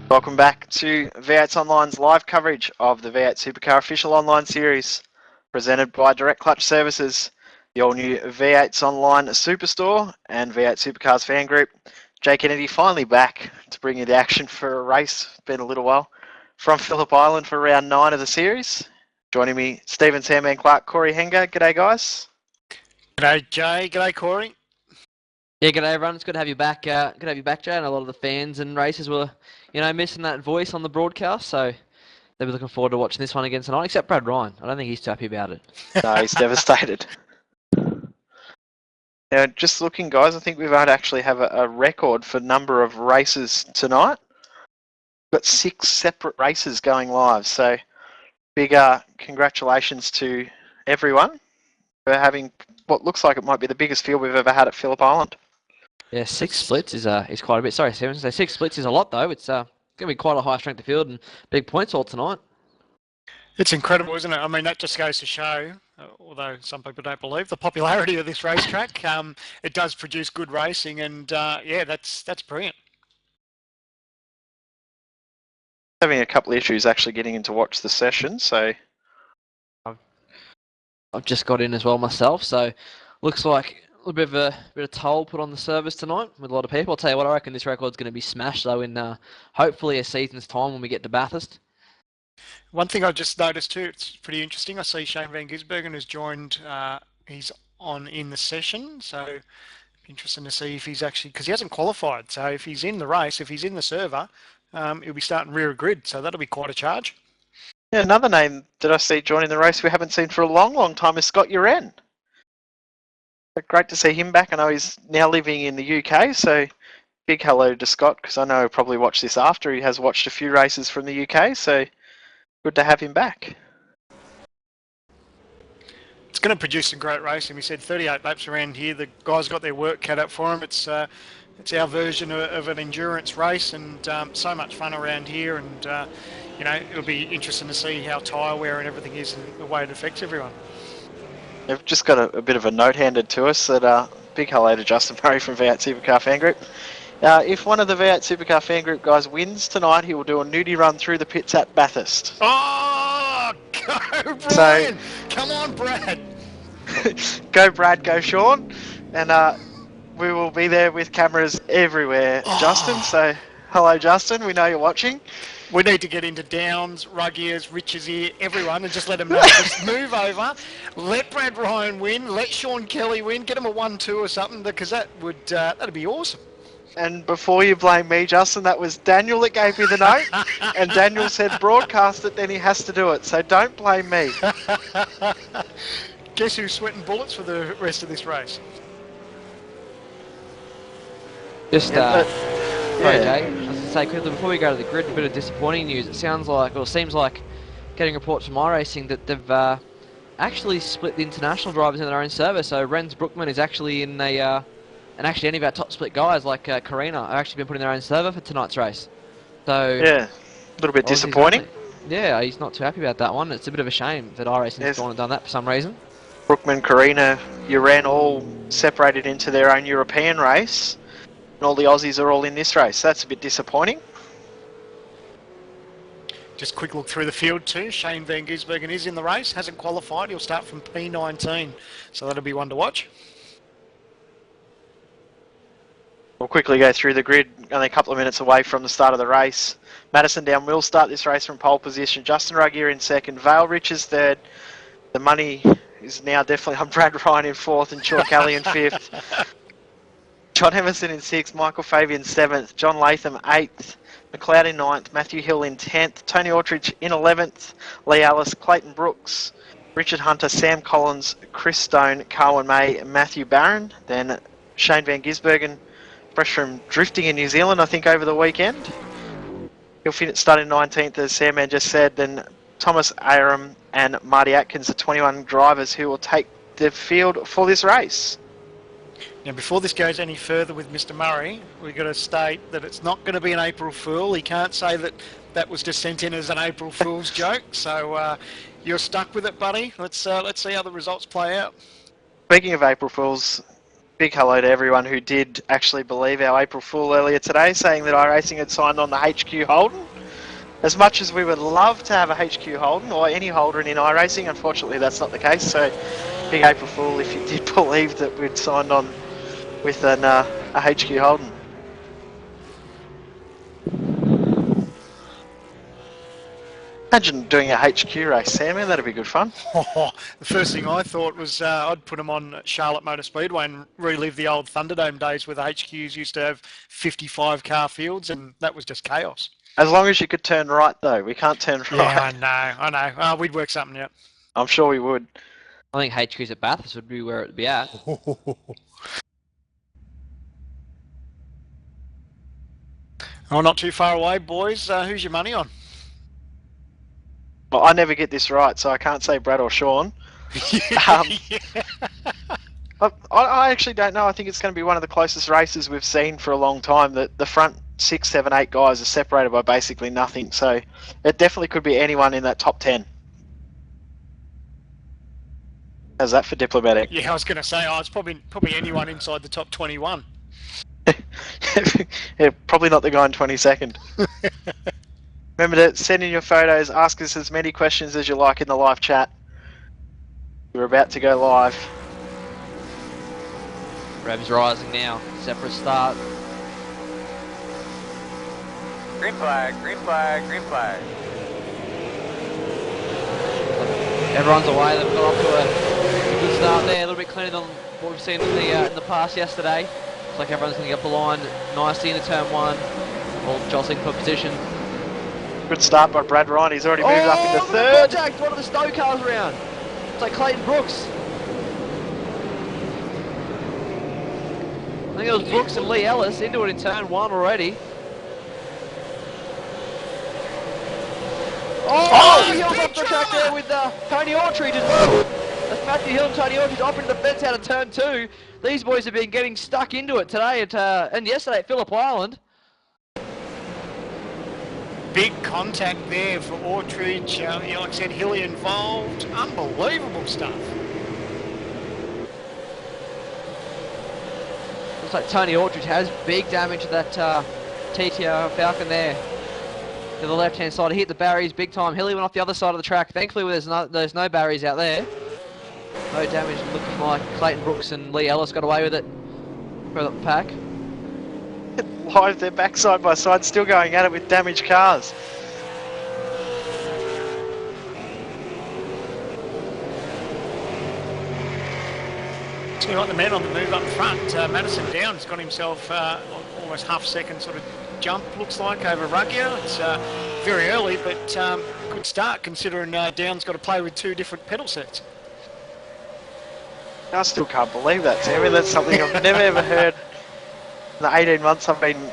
Welcome back to v8sonline's live coverage of the V8 Supercar Official Online Series, presented by Direct Clutch Services, the all-new v8sonline Superstore and V8 Supercars fan group. Jay Kennedy finally back to bring you the action for a race. It's been a little while. From Phillip Island for round 9 of the series. Joining me, Stephen Sandman Clark, Corey Henger. G'day, guys. G'day, Jay. G'day, Corey. Yeah, g'day everyone. It's good to have you back. Good to have you back, Jay. And a lot of the fans and racers were, missing that voice on the broadcast. So they were looking forward to watching this one again tonight. Except Brad Ryan. I don't think he's too happy about it. No, he's devastated. Now, just looking, guys, I think we might actually have a record for number of races tonight. We've got 6 separate races going live. So big congratulations to everyone for having what looks like it might be the biggest field we've ever had at Phillip Island. Yeah, 6 splits is quite a bit. Sorry, Stephen. So 6 splits is a lot, though. It's going to be quite a high strength of field and big points all tonight. It's incredible, isn't it? I mean, that just goes to show, although some people don't believe, the popularity of this racetrack. It does produce good racing, and yeah, that's brilliant. Having a couple of issues actually getting in to watch the session, so I've just got in as well myself, so looks like a little bit of toll put on the service tonight with a lot of people. I'll tell you what, I reckon this record's going to be smashed though in hopefully a season's time when we get to Bathurst. One thing I just noticed too, it's pretty interesting. I see Shane Van Gisbergen has joined. He's on in the session, so interesting to see if he's actually, because he hasn't qualified. So if he's in the race, if he's in the server, he'll be starting rear grid. So that'll be quite a charge. Yeah, another name that I see joining the race we haven't seen for a long, long time is Scott Uren. Great to see him back. I know he's now living in the UK, so big hello to Scott, because I know he'll probably watch this after. He has watched a few races from the UK, so good to have him back. It's going to produce some great racing. We said 38 laps around here. The guys got their work cut out for them. It's our version of an endurance race, and so much fun around here. And it'll be interesting to see how tyre wear and everything is and the way it affects everyone. They've just got a bit of a note handed to us that big hello to Justin Murray from V8 Supercar Fan Group. If one of the V8 Supercar Fan Group guys wins tonight, he will do a nudie run through the pits at Bathurst. Oh, go Brian! Come on, Brad! Go Brad, go Sean. And we will be there with cameras everywhere, Justin. So hello, Justin. We know you're watching. We need to get into Downs, Ruggiers, Rich's ear, everyone, and just let them know. Just move over, let Brad Ryan win, let Sean Kelly win, get him a 1-2 or something, because that'd be awesome. And before you blame me, Justin, that was Daniel that gave me the note, and Daniel said broadcast it, then he has to do it. So don't blame me. Guess who's sweating bullets for the rest of this race? Just sorry, Jay. I was going to say quickly before we go to the grid, a bit of disappointing news. It seems like getting reports from Iracing that they've actually split the international drivers in their own server. So Renz Brookman is actually in and actually any of our top split guys like Karina have actually been put in their own server for tonight's race. So yeah, a little bit disappointing. Yeah, he's not too happy about that one. It's a bit of a shame that Iracing's gone and done that for some reason. Brookman, Karina, Uran all separated into their own European race. And all the Aussies are all in this race. That's a bit disappointing. Just a quick look through the field too. Shane Van Gisbergen is in the race, hasn't qualified. He'll start from P19, so that'll be one to watch. We'll quickly go through the grid, only a couple of minutes away from the start of the race. Madison Down will start this race from pole position. Justin Ruggier in second, Vale Richards third. The money is now definitely on Brad Ryan in fourth and Sean Kelly in fifth. John Emerson in 6th, Michael Fabian 7th, John Latham 8th, McLeod in 9th, Matthew Hill in 10th, Tony Autridge in 11th, Lee Ellis, Clayton Brooks, Richard Hunter, Sam Collins, Chris Stone, Carwyn May, Matthew Barron, then Shane Van Gisbergen, fresh from drifting in New Zealand, I think, over the weekend. He'll finish starting 19th, as Sam just said, then Thomas Aram and Marty Atkins, the 21 drivers who will take the field for this race. Now, before this goes any further with Mr. Murray, we've got to state that it's not going to be an April Fool. He can't say that that was just sent in as an April Fool's joke. So you're stuck with it, buddy. Let's see how the results play out. Speaking of April Fools, Big hello to everyone who did actually believe our April Fool earlier today, saying that Iracing had signed on the HQ Holden. As much as we would love to have a HQ Holden, or any Holden in Iracing, unfortunately that's not the case, so big April Fool if you did believe that we'd signed on with a HQ Holden. Imagine doing a HQ race, Sam, that'd be good fun. The first thing I thought was I'd put them on Charlotte Motor Speedway and relive the old Thunderdome days where the HQs used to have 55 car fields, and that was just chaos. As long as you could turn right, though. We can't turn right. Yeah, I know. We'd work something out. I'm sure we would. I think HQs at Bathurst would be where it'd be at. Oh, not too far away, boys. Who's your money on? Well, I never get this right, so I can't say Brad or Sean. I actually don't know. I think it's going to be one of the closest races we've seen for a long time. The front 6, 7, 8 guys are separated by basically nothing, so it definitely could be anyone in that top 10. How's that for diplomatic? Yeah, I was going to say, it's probably anyone inside the top 21. Yeah, probably not the guy in 22nd. Remember to send in your photos, ask us as many questions as you like in the live chat. We're about to go live. Rev's rising now. Separate start. Green flag, green flag, green flag. Everyone's away. They've got off to a good start there. A little bit cleaner than what we've seen in the past yesterday. Looks like everyone's going to get the line nicely into turn 1. All jostling for position. Good start by Brad Ryan. He's already moved up into third. Contact, one of the snow cars around. It's like Clayton Brooks. I think it was Brooks and Lee Ellis into it in turn 1 already. Hill's off the track there with Tony Autry as well. That's Matthew Hill and Tony Autry off into the fence out of turn 2. These boys have been getting stuck into it today and yesterday at Phillip Island. Big contact there for Autridge. Like I said, Hilly involved. Unbelievable stuff. Looks like Tony Autridge has big damage to that TTR Falcon there. To the left-hand side, he hit the barriers big time. Hilly went off the other side of the track. Thankfully, there's no barriers out there. No damage. Looking like Clayton Brooks and Lee Ellis got away with it. Further up the pack. Live, they're back side by side, still going at it with damaged cars. Seems like the man on the move up front, Madison Downs, got himself almost half-second sort of jump, looks like, over Ruggio. It's very early, but good start considering Downs got to play with 2 different pedal sets. I still can't believe that, Sam. I mean, that's something I've never ever heard. In the 18 months I've been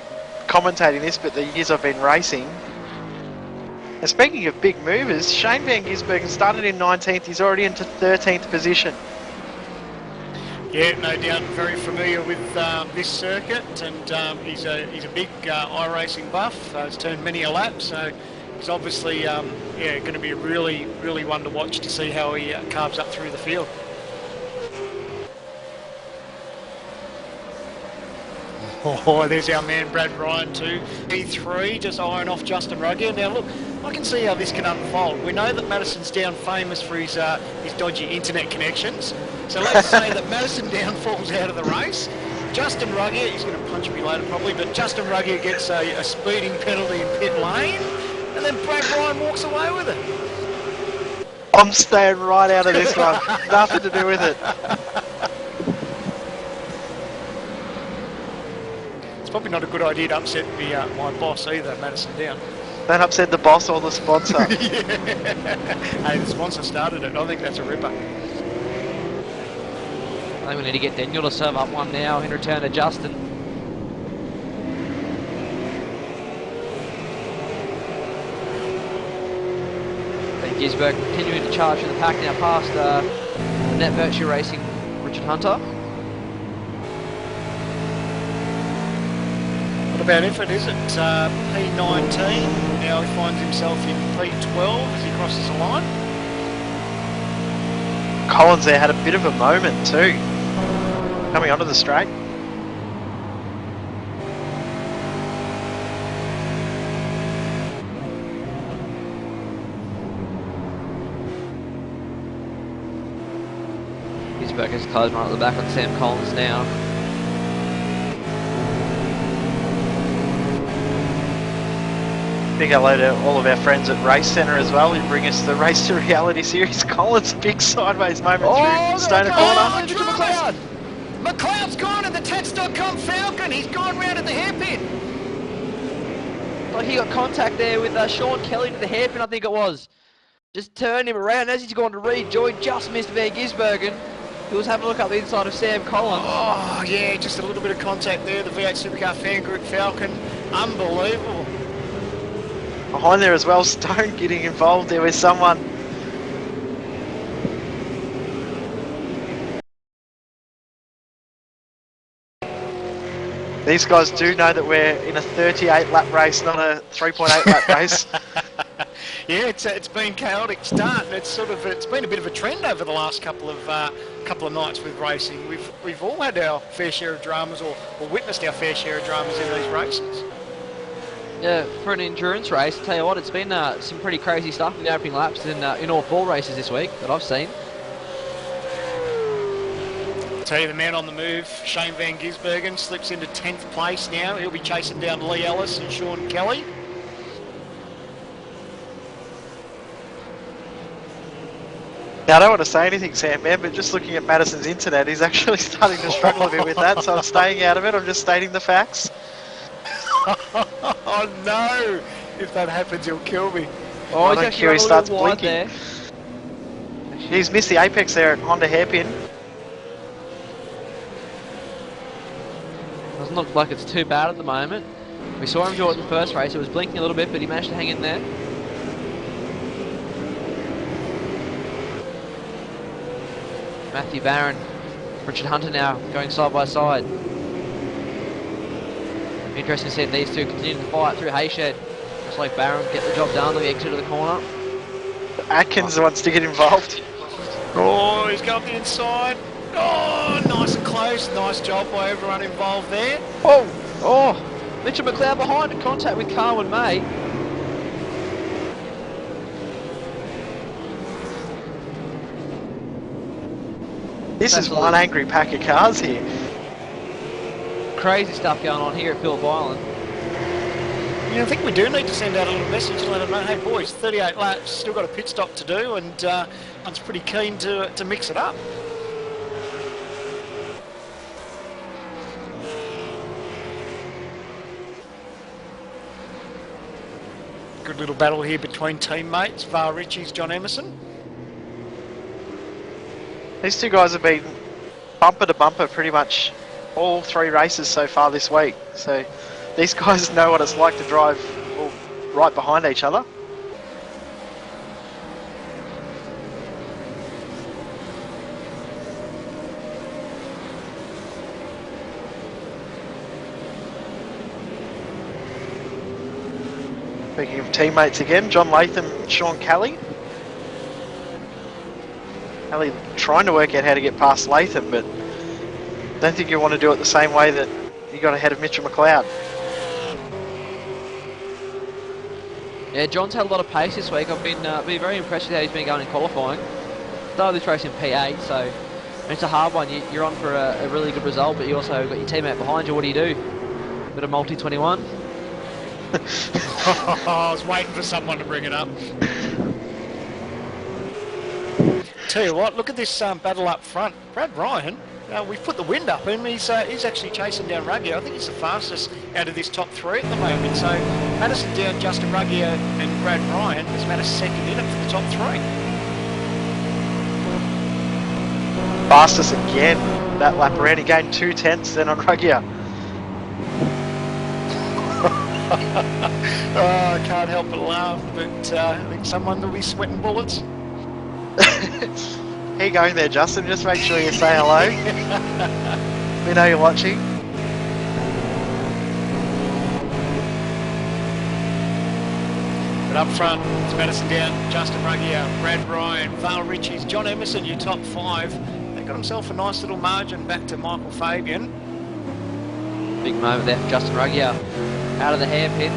commentating this, but the years I've been racing. And speaking of big movers, Shane Van Gisbergen started in 19th, he's already into 13th position. Yeah, no doubt, very familiar with this circuit, and he's a big iRacing buff. He's turned many a lap, so he's obviously going to be a really one to watch to see how he carves up through the field. Oh, there's our man Brad Ryan too. E3 just eyeing off Justin Ruggio. Now look, I can see how this can unfold. We know that Madison's Down famous for his dodgy internet connections. So let's say that Madison Down falls out of the race. Justin Ruggio, he's going to punch me later probably, but Justin Ruggio gets a speeding penalty in pit lane, and then Brad Ryan walks away with it. I'm staying right out of this one. Nothing to do with it. Probably not a good idea to upset my boss either, Madison Down. Don't upset the boss or the sponsor. Hey, the sponsor started it. I think that's a ripper. I think we need to get Daniel to serve up one now in return to Justin. And Gisberg continuing to charge in the pack now past Net Virtue Racing Richard Hunter. What about effort, is it? P19, now he finds himself in P12 as he crosses the line. Collins there had a bit of a moment too. Coming onto the straight. Gisbergen's closed right at the back on Sam Collins now. Big hello to all of our friends at Race Centre as well, who bring us the Race to Reality series. Collins, big sideways moment through Stoner corner. To McLeod! McLeod's gone in the Tats.com Falcon. He's gone round at the hairpin. Like he got contact there with Sean Kelly to the hairpin, I think it was. Just turned him around as he's gone to rejoin, just missed Van Gisbergen. He was having a look up the inside of Sam Collins. Oh, yeah, just a little bit of contact there. The V8 Supercar Fan Group Falcon. Unbelievable. Behind there as well, Stone getting involved there with someone. These guys do know that we're in a 38 lap race, not a 3.8 lap race. Yeah, it's been chaotic start. It's been a bit of a trend over the last couple of nights with racing. We've all had our fair share of dramas, or witnessed our fair share of dramas in these races. Yeah, for an endurance race, tell you what, it's been some pretty crazy stuff in the opening laps in all 4 races this week that I've seen. Tell you, the man on the move, Shane Van Gisbergen, slips into 10th place now. He'll be chasing down Lee Ellis and Sean Kelly. Now, I don't want to say anything, Sam, man, but just looking at Madison's internet, he's actually starting to struggle a bit with that, so I'm staying out of it. I'm just stating the facts. Oh no! If that happens, he'll kill me. Oh, I don't care, he starts blinking. there. He's missed the apex there at Honda hairpin. Doesn't look like it's too bad at the moment. We saw him do it in the first race. It was blinking a little bit, but he managed to hang in there. Matthew Barron, Richard Hunter now going side by side. Interesting to see these two continue to fight through Hayshed. Just like Barron get the job done on the exit of the corner. Atkins wants to get involved. Oh, he's got the inside. Oh, nice and close. Nice job by everyone involved there. Oh, Mitchell McLeod behind in contact with Carwin May. This is one angry pack of cars here. Crazy stuff going on here at Phillip Island. Yeah, I think we do need to send out a little message to let them know, hey boys, 38 laps, still got a pit stop to do, and I'm pretty keen to mix it up. Good little battle here between teammates, Val Ritchie's John Emerson. These two guys have been bumper to bumper pretty much all 3 races so far this week. So these guys know what it's like to drive right behind each other. Speaking of teammates again, John Latham, Sean Kelly. Kelly trying to work out how to get past Latham, but I don't think you want to do it the same way that you got ahead of Mitchell McLeod. Yeah, John's had a lot of pace this week. I've been very impressed with how he's been going in qualifying. Started this race in P8, so it's a hard one. You're on for a really good result, but you also got your teammate behind you. What do you do? Bit of multi-21? I was waiting for someone to bring it up. Tell you what, look at this battle up front. Brad Ryan, we've put the wind up him. He's actually chasing down Ruggio. I think he's the fastest out of this top 3 at the moment. So Madison down Justin Ruggio and Brad Ryan has made a second in it for the top 3. Fastest again that lap around. He gained 2/10 then on Ruggio. Oh, I can't help but laugh, but I think someone will be sweating bullets. How you going there, Justin? Just make sure you say hello. We know you're watching. But up front, it's Madison down, Justin Ruggio, Brad Ryan, Val Ritchie's, John Emerson, your top 5. They've got got himself a nice little margin back to Michael Fabian. Big moment there from Justin Ruggier. Out of the hairpin.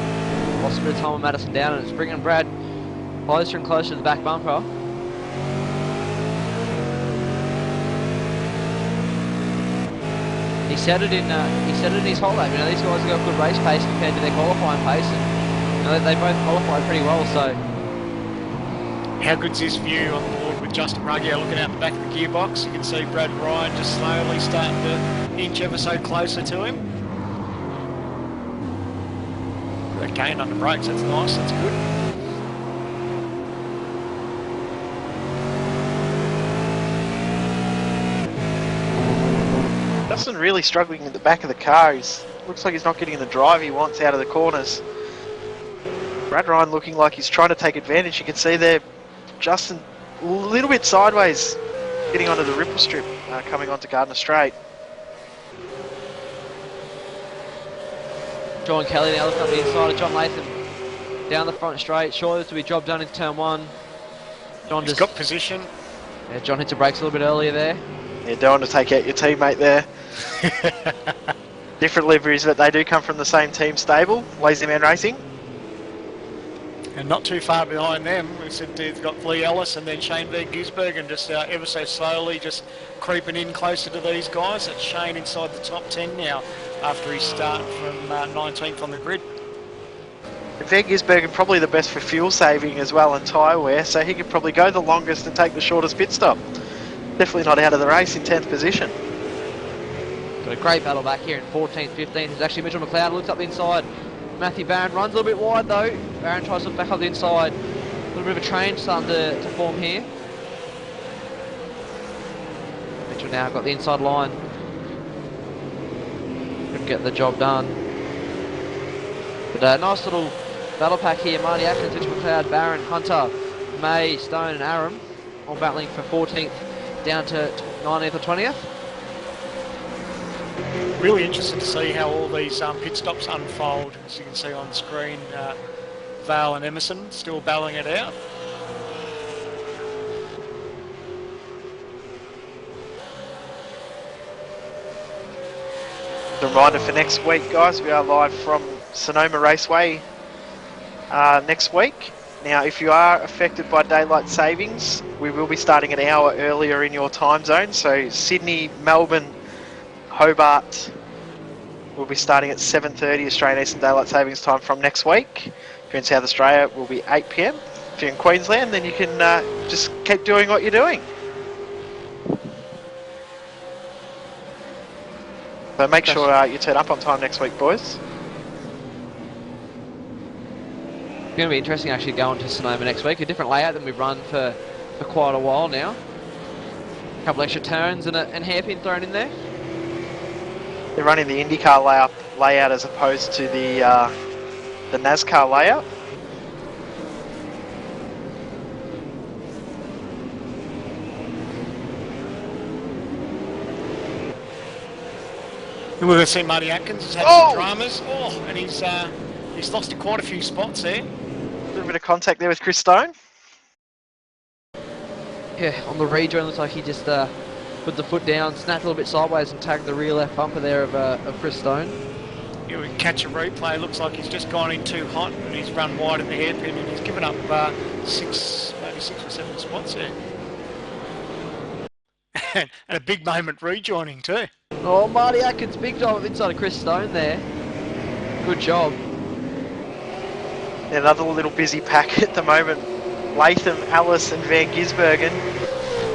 Lost a bit of time with Madison down, and it's bringing Brad closer and closer to the back bumper. He said it in his whole lap. You know, these guys have got good race pace compared to their qualifying pace, and you know, they both qualified pretty well. So, how good's this view on the board with Justin Ruggier looking out the back of the gearbox? You can see Brad Ryan just slowly starting to inch ever so closer to him. That gain under brakes, that's nice, that's good. Justin really struggling at the back of the car. Looks like he's not getting the drive he wants out of the corners. Brad Ryan looking like he's trying to take advantage. You can see there, Justin a little bit sideways, getting onto the ripple strip, coming onto Gardner Straight. John Kelly now looking up the inside of John Latham. Down the front straight. Sure, this will be job done in turn one. He's got position. Yeah, John hits the brakes a little bit earlier there. Yeah, don't want to take out your teammate there. Different liveries, but they do come from the same team stable, Lazy Man Racing. And not too far behind them, we said they've got Lee Ellis and then Shane van Gisbergen just ever so slowly just creeping in closer to these guys. That's Shane inside the top 10 now after his start from 19th on the grid. Van Gisbergen probably the best for fuel saving as well and tyre wear, so he could probably go the longest and take the shortest pit stop. Definitely not out of the race in 10th position. Got a great battle back here in 14th, 15th. It's actually Mitchell McLeod looks up the inside. Matthew Barron runs a little bit wide though. Barron tries to look back up the inside. A little bit of a train starting to form here. Mitchell now got the inside line. Couldn't get the job done. But a nice little battle pack here. Marty Atkins, Mitchell McLeod, Barron, Hunter, May, Stone and Aram all battling for 14th down to 19th or 20th. Really interesting to see how all these pit stops unfold. As you can see on screen, Vale and Emerson still battling it out. A reminder for next week, guys, we are live from Sonoma Raceway next week. Now, if you are affected by daylight savings, we will be starting an hour earlier in your time zone. So Sydney, Melbourne, Hobart will be starting at 7:30 Australian Eastern Daylight Savings Time from next week. If you're in South Australia, it will be 8 PM. If you're in Queensland, then you can just keep doing what you're doing. So make sure you turn up on time next week, boys. It's going to be interesting actually going to Sonoma next week. A different layout than we've run for quite a while now. A couple extra turns and hairpin thrown in there. They're running the IndyCar layout as opposed to the NASCAR layout. And we're going to see Marty Atkins has had some dramas. Oh, and he's lost quite a few spots there. A little bit of contact there with Chris Stone. Yeah, on the rejoin looks like he just put the foot down, snapped a little bit sideways and tagged the rear left bumper there of Chris Stone. Yeah, we catch a replay. Looks like he's just gone in too hot and he's run wide in the hairpin and he's given up maybe 6 or 7 spots there. And a big moment rejoining too. Oh, Marty Atkins, big job inside of Chris Stone there. Good job. Another little busy pack at the moment. Latham, Alice and Van Gisbergen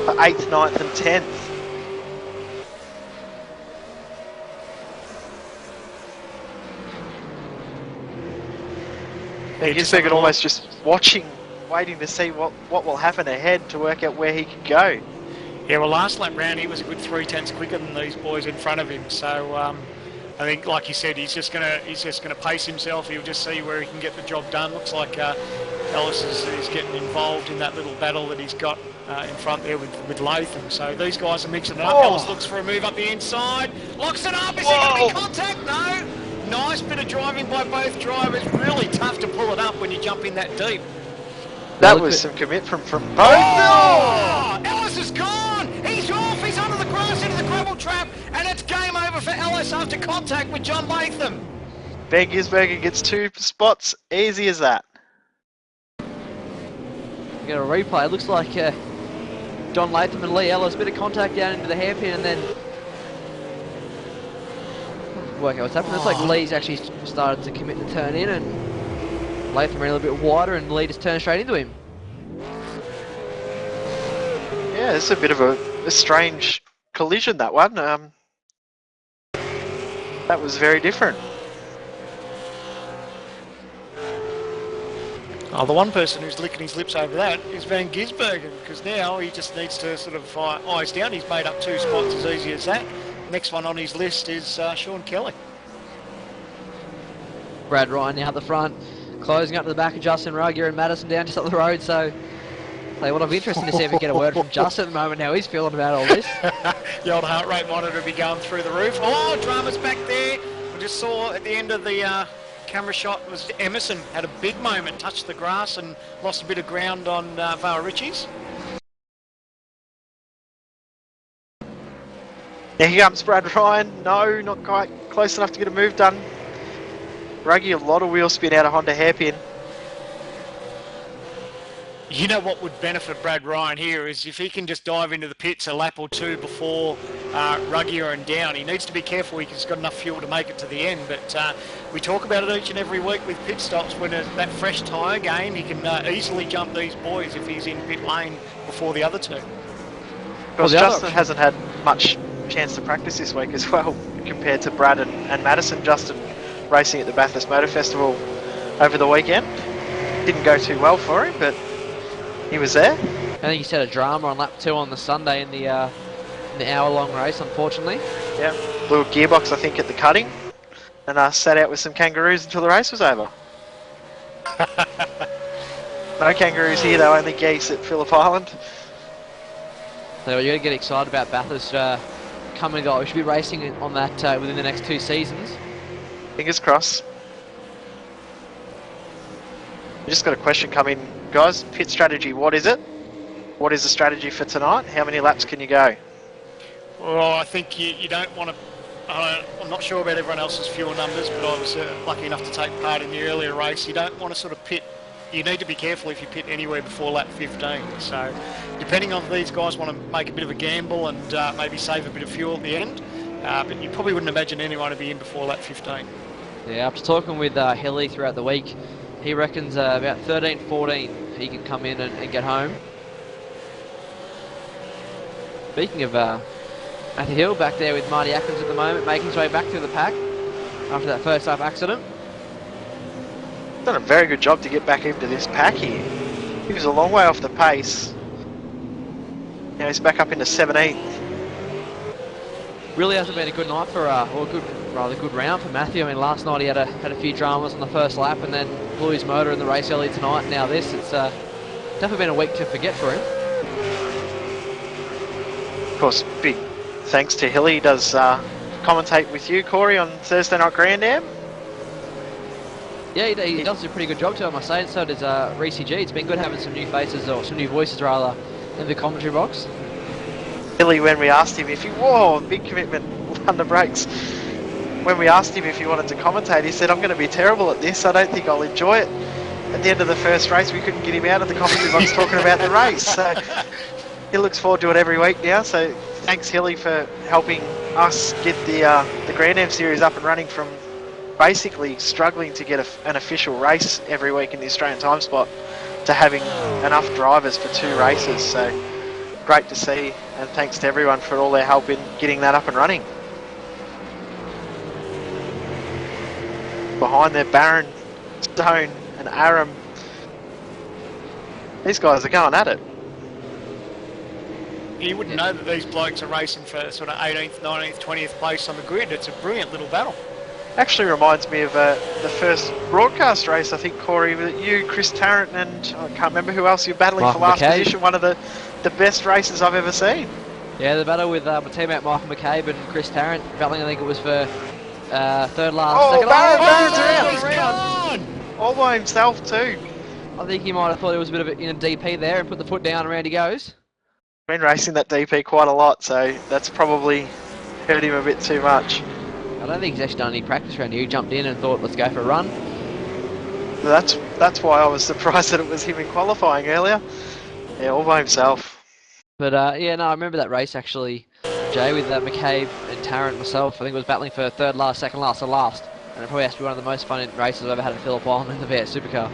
for 8th, 9th and 10th. Van Gisbergen almost just watching, waiting to see what will happen ahead to work out where he could go. Yeah, well, last lap round he was a good 3/10 quicker than these boys in front of him. So I think, like you said, he's just gonna pace himself. He'll just see where he can get the job done. Looks like Ellis is getting involved in that little battle that he's got in front there with Latham. So these guys are mixing it up. Ellis looks for a move up the inside, locks it up. Is there going to be contact? No. Nice bit of driving by both drivers. Really tough to pull it up when you jump in that deep. That was some commit from both. Oh! Ellis is gone. He's off. He's under the trap, and it's game over for Ellis after contact with John Latham. Van Gisbergen gets 2 spots, easy as that. We get a replay. It looks like John Latham and Lee Ellis, bit of contact down into the hairpin, and then work out what's happened. It's like Lee's actually started to commit to turn in, and Latham ran a little bit wider, and Lee just turned straight into him. Yeah, it's a bit of a strange collision, that one. That was very different. Oh, the one person who's licking his lips over that is Van Gisbergen, because now he just needs to sort of eyes down. He's made up 2 spots as easy as that. Next one on his list is Sean Kelly. Brad Ryan now at the front, closing up to the back of Justin Ruggier and Madison down just up the road. So, what I'll be interested to see if we get a word from Justin at the moment how he's feeling about all this. The old heart rate monitor will be going through the roof. Oh, drama's back there. We just saw at the end of the camera shot was Emerson had a big moment, touched the grass and lost a bit of ground on Vale Ritchie's. Here comes Brad Ryan. No, not quite close enough to get a move done. Ruggy, a lot of wheel spin out of Honda hairpin. You know what would benefit Brad Ryan here is if he can just dive into the pits a lap or 2 before Ruggier and down. He needs to be careful. He's got enough fuel to make it to the end. But we talk about it each and every week with pit stops. When that fresh tyre gain, he can easily jump these boys if he's in pit lane before the other 2. Because Justin hasn't had much chance to practice this week as well compared to Brad and Madison. Justin racing at the Bathurst Motor Festival over the weekend. Didn't go too well for him, but he was there. I think he set a drama on lap 2 on the Sunday in the hour-long race, unfortunately. Yeah, little gearbox I think at the cutting, and sat out with some kangaroos until the race was over. No kangaroos here though, only geese at Phillip Island. So you're going to get excited about Bathurst coming up. We should be racing on that within the next 2 seasons. Fingers crossed. We just got a question come in, guys. Pit strategy, what is it? What is the strategy for tonight? How many laps can you go? Well, I think you don't want to... I'm not sure about everyone else's fuel numbers, but I was lucky enough to take part in the earlier race. You don't want to sort of pit... You need to be careful if you pit anywhere before lap 15. So, depending on if these guys want to make a bit of a gamble and maybe save a bit of fuel at the end, but you probably wouldn't imagine anyone to be in before lap 15. Yeah, after talking with Hilly throughout the week, he reckons about 13, 14 he can come in and get home. Speaking of Matthew Hill, back there with Marty Atkins at the moment, making his way back through the pack after that first lap accident. Done a very good job to get back into this pack here. He was a long way off the pace. Now he's back up into 17th. Really hasn't been a good night for, or rather good round for Matthew. I mean, last night he had a few dramas on the first lap and then blew his motor in the race early tonight. Now this, it's definitely been a week to forget for him. Of course, big thanks to Hilly. He does commentate with you, Corey, on Thursday Night Grand Am. Yeah, he does a pretty good job too, I must say. So does Reece G. It's been good having some new faces, or some new voices rather, in the commentary box. Hilly, when we asked him if he... Whoa, big commitment under brakes. When we asked him if he wanted to commentate, he said, I'm going to be terrible at this. I don't think I'll enjoy it. At the end of the first race, we couldn't get him out of the commentary box talking about the race. So he looks forward to it every week now. So thanks, Hilly, for helping us get the Grand Am series up and running from basically struggling to get an official race every week in the Australian time spot to having enough drivers for 2 races. So great to see, and thanks to everyone for all their help in getting that up and running. Behind there, Barron, Stone and Aram. These guys are going at it. You wouldn't know that these blokes are racing for sort of 18th, 19th, 20th place on the grid. It's a brilliant little battle. Actually reminds me of the first broadcast race, I think, Corey, with you, Chris Tarrant, and I can't remember who else you're battling Michael for last McCabe. position. One of the best races I've ever seen. Yeah, the battle with my teammate Michael McCabe and Chris Tarrant battling, I think it was for third last. Oh, second. Barron's he's around. gone! All by himself too. I think he might have thought it was a bit of a DP there and put the foot down and around he goes. Been racing that DP quite a lot, so that's probably hurt him a bit too much. I don't think he's actually done any practice around here. He jumped in and thought, let's go for a run. That's why I was surprised that it was him in qualifying earlier. Yeah, all by himself. But yeah, no, I remember that race actually, Jay, with McCabe and Tarrant myself. I think it was battling for third last, second last, or last. And it probably has to be one of the most fun races I've ever had at Phillip Island in the V8 Supercar.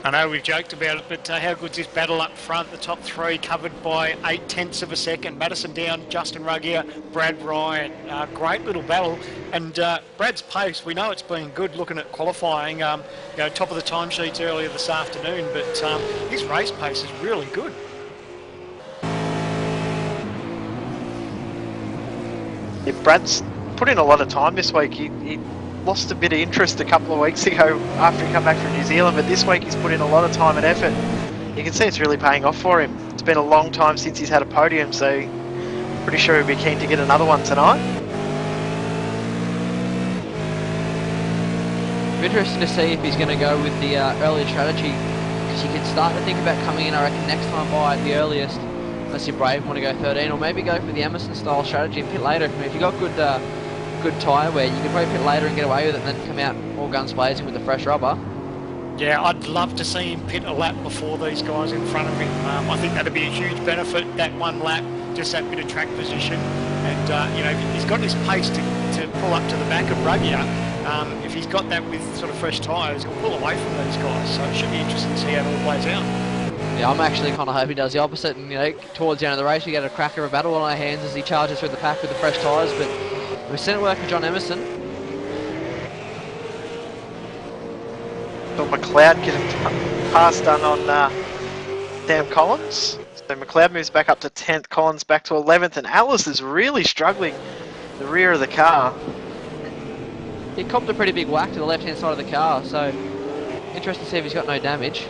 I know we've joked about it, but how good's this battle up front? The top three covered by 0.8 of a second. Madison down, Justin Ruggier, Brad Ryan. Great little battle. And Brad's pace, we know it's been good looking at qualifying. You know, top of the timesheets earlier this afternoon, but his race pace is really good. Yeah, Brad's put in a lot of time this week. He lost a bit of interest a couple of weeks ago after he came back from New Zealand, but this week he's put in a lot of time and effort. You can see it's really paying off for him. It's been a long time since he's had a podium, so pretty sure he'll be keen to get another one tonight. It'll be interesting to see if he's going to go with the earlier strategy, because you can start to think about coming in, I reckon, next time by at the earliest, unless you're brave and want to go 13, or maybe go for the Emerson style strategy and pit later. I mean, if you've got good tyre wear, you can probably pit later and get away with it, and then come out all guns blazing with the fresh rubber. Yeah, I'd love to see him pit a lap before these guys in front of him. I think that'd be a huge benefit, that one lap, just that bit of track position. And, you know, he's got this pace to pull up to the back of Ruggier. If he's got that with sort of fresh tyres, he'll pull away from these guys. So it should be interesting to see how it all plays out. Yeah, I'm actually kind of hoping he does the opposite, and, you know, towards the end of the race we get a cracker of a battle on our hands as he charges through the pack with the fresh tyres. But we've seen it work for John Emerson. Thought McLeod getting pass done on Sam Collins. So McLeod moves back up to 10th, Collins back to 11th, and Alice is really struggling the rear of the car. He copped a pretty big whack to the left-hand side of the car, so interesting to see if he's got no damage.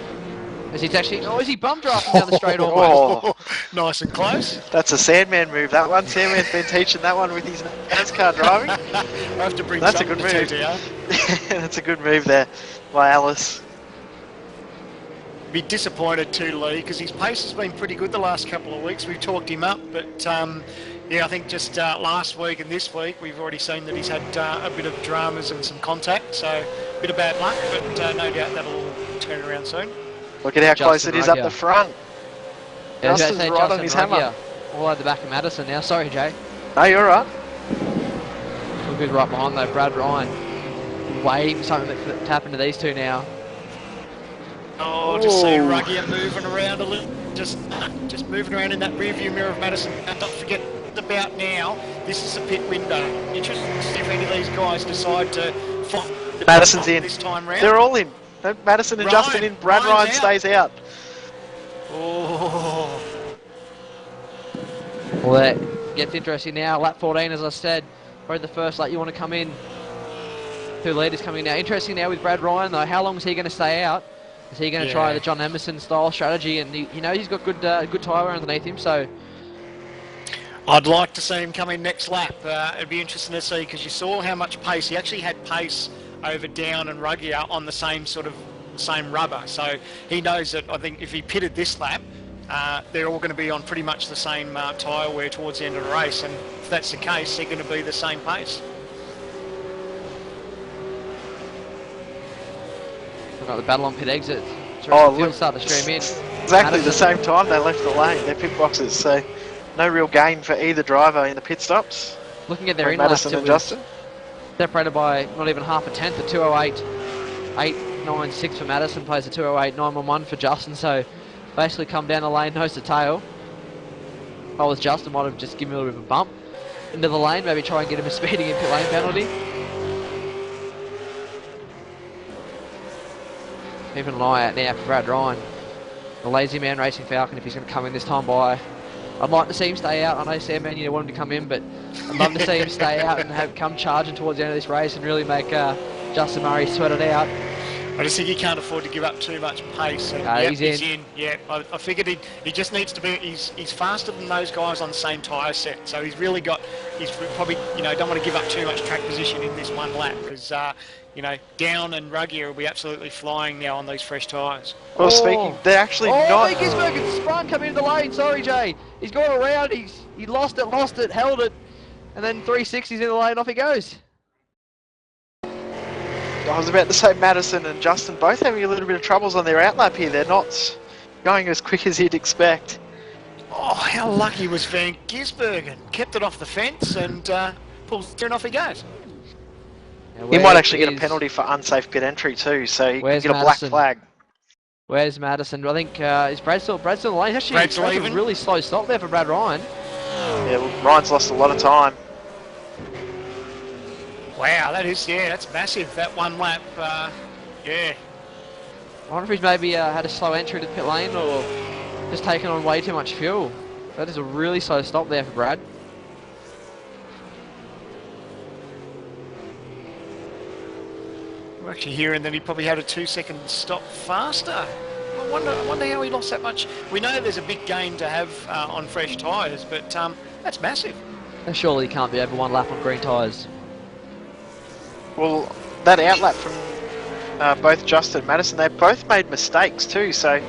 As he's actually, is he bum drafting down the straight almost? Oh, Nice and close. that's a Sandman move, that one. Sandman's been teaching that one with his NASCAR driving. I have to bring That's a good move. That's a good move there by Alice. Be disappointed too, Lee, because his pace has been pretty good the last couple of weeks. We've talked him up, but yeah, I think just last week and this week we've already seen that he's had a bit of dramas and some contact, so a bit of bad luck, but no doubt that'll all turn around soon. Look at how close Justin it is Ruggier. up the front. Yeah, I was about to Justin's say right on Justin his Ruggier, hammer. all over the back of Madison now. Sorry, Jay. No, you're right. Look who's right behind though, Brad Ryan. Waiting for something to happen to these two now. Oh, just seeing Ruggier moving around a little, just moving around in that rear view mirror of Madison. And don't forget about now, this is a pit window. Interesting to see if any of these guys decide to fight Madison's in. this time round. They're all in. Madison and Ryan, Justin in. Brad Ryan Ryan's out. stays out. Oh, Well, that gets interesting now. Lap 14, as I said, probably the first lap you want to come in. Two leaders coming now. Interesting now with Brad Ryan though. How long is he going to stay out? Is he going to try the John Emerson style strategy? And he knows he's got good tyre wear underneath him, so I'd like to see him come in next lap. It'd be interesting to see, because you saw how much pace he actually had pace over Down and Ruggier on the same rubber. So he knows that, I think if he pitted this lap, they're all going to be on pretty much the same tyre wear towards the end of the race, and if that's the case, they're going to be the same pace. we've got the battle on pit exit. Oh, Field look, start to stream in. Exactly the same time they left the lane, their pit boxes, so no real gain for either driver in the pit stops. Looking at their From in laps, Madison it and was Justin. separated by not even half a tenth at 208.896 for Madison, plays a 208.911 for Justin, so basically come down the lane nose to tail. If I was Justin, might have just given him a little bit of a bump into the lane, maybe try and get him a speeding in pit lane penalty. Keeping an eye out now for Brad Ryan, the lazy man racing Falcon, if he's going to come in this time by. I'd like to see him stay out. I know Sam Man, you want him to come in, but I'd love to see him stay out and come charging towards the end of this race and really make Justin Murray sweat it out. I just think he can't afford to give up too much pace. And He's in. Yeah, I figured he just needs to be. He's faster than those guys on the same tyre set. So he's really got. He's probably don't want to give up too much track position in this one lap, because Down and Ruggier will be absolutely flying now on these fresh tyres. Well, speaking, they're actually not. Lee Gisbergen's spun coming into the lane. Sorry, Jay. He's gone around. He lost it, held it, and then 360s in the lane. Off he goes. I was about to say Madison and Justin both having a little bit of troubles on their outlap here. They're not going as quick as you'd expect. Oh, how lucky was Van Gisbergen? Kept it off the fence and pulls through and off he goes. He might actually get a penalty for unsafe pit entry too, so he could get a black flag. Where's Madison? I think is Brad still in the lane? Actually, Brad's leaving. A really slow stop there for Brad Ryan. Yeah, well, Ryan's lost a lot of time. Wow, that's massive. That one lap, yeah. I wonder if he's maybe had a slow entry to the pit lane or just taken on way too much fuel. That is a really slow stop there for Brad. We're actually hearing that he probably had a 2-second stop faster. I wonder how he lost that much. We know there's a big gain to have on fresh tyres, but that's massive. And surely he can't be over one lap on green tyres. Well, that outlap from both Justin and Madison, they both made mistakes too, so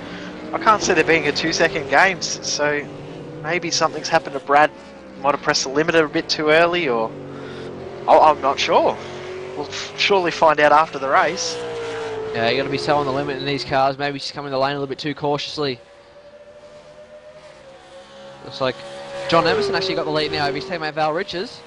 I can't see there being a 2-second games. So maybe something's happened to Brad. Might have pressed the limiter a bit too early, or I'm not sure. We'll surely find out after the race. Yeah, you got to be so on the limit in these cars. Maybe just come in the lane a little bit too cautiously. Looks like John Emerson actually got the lead now. He's taking out Val Riches.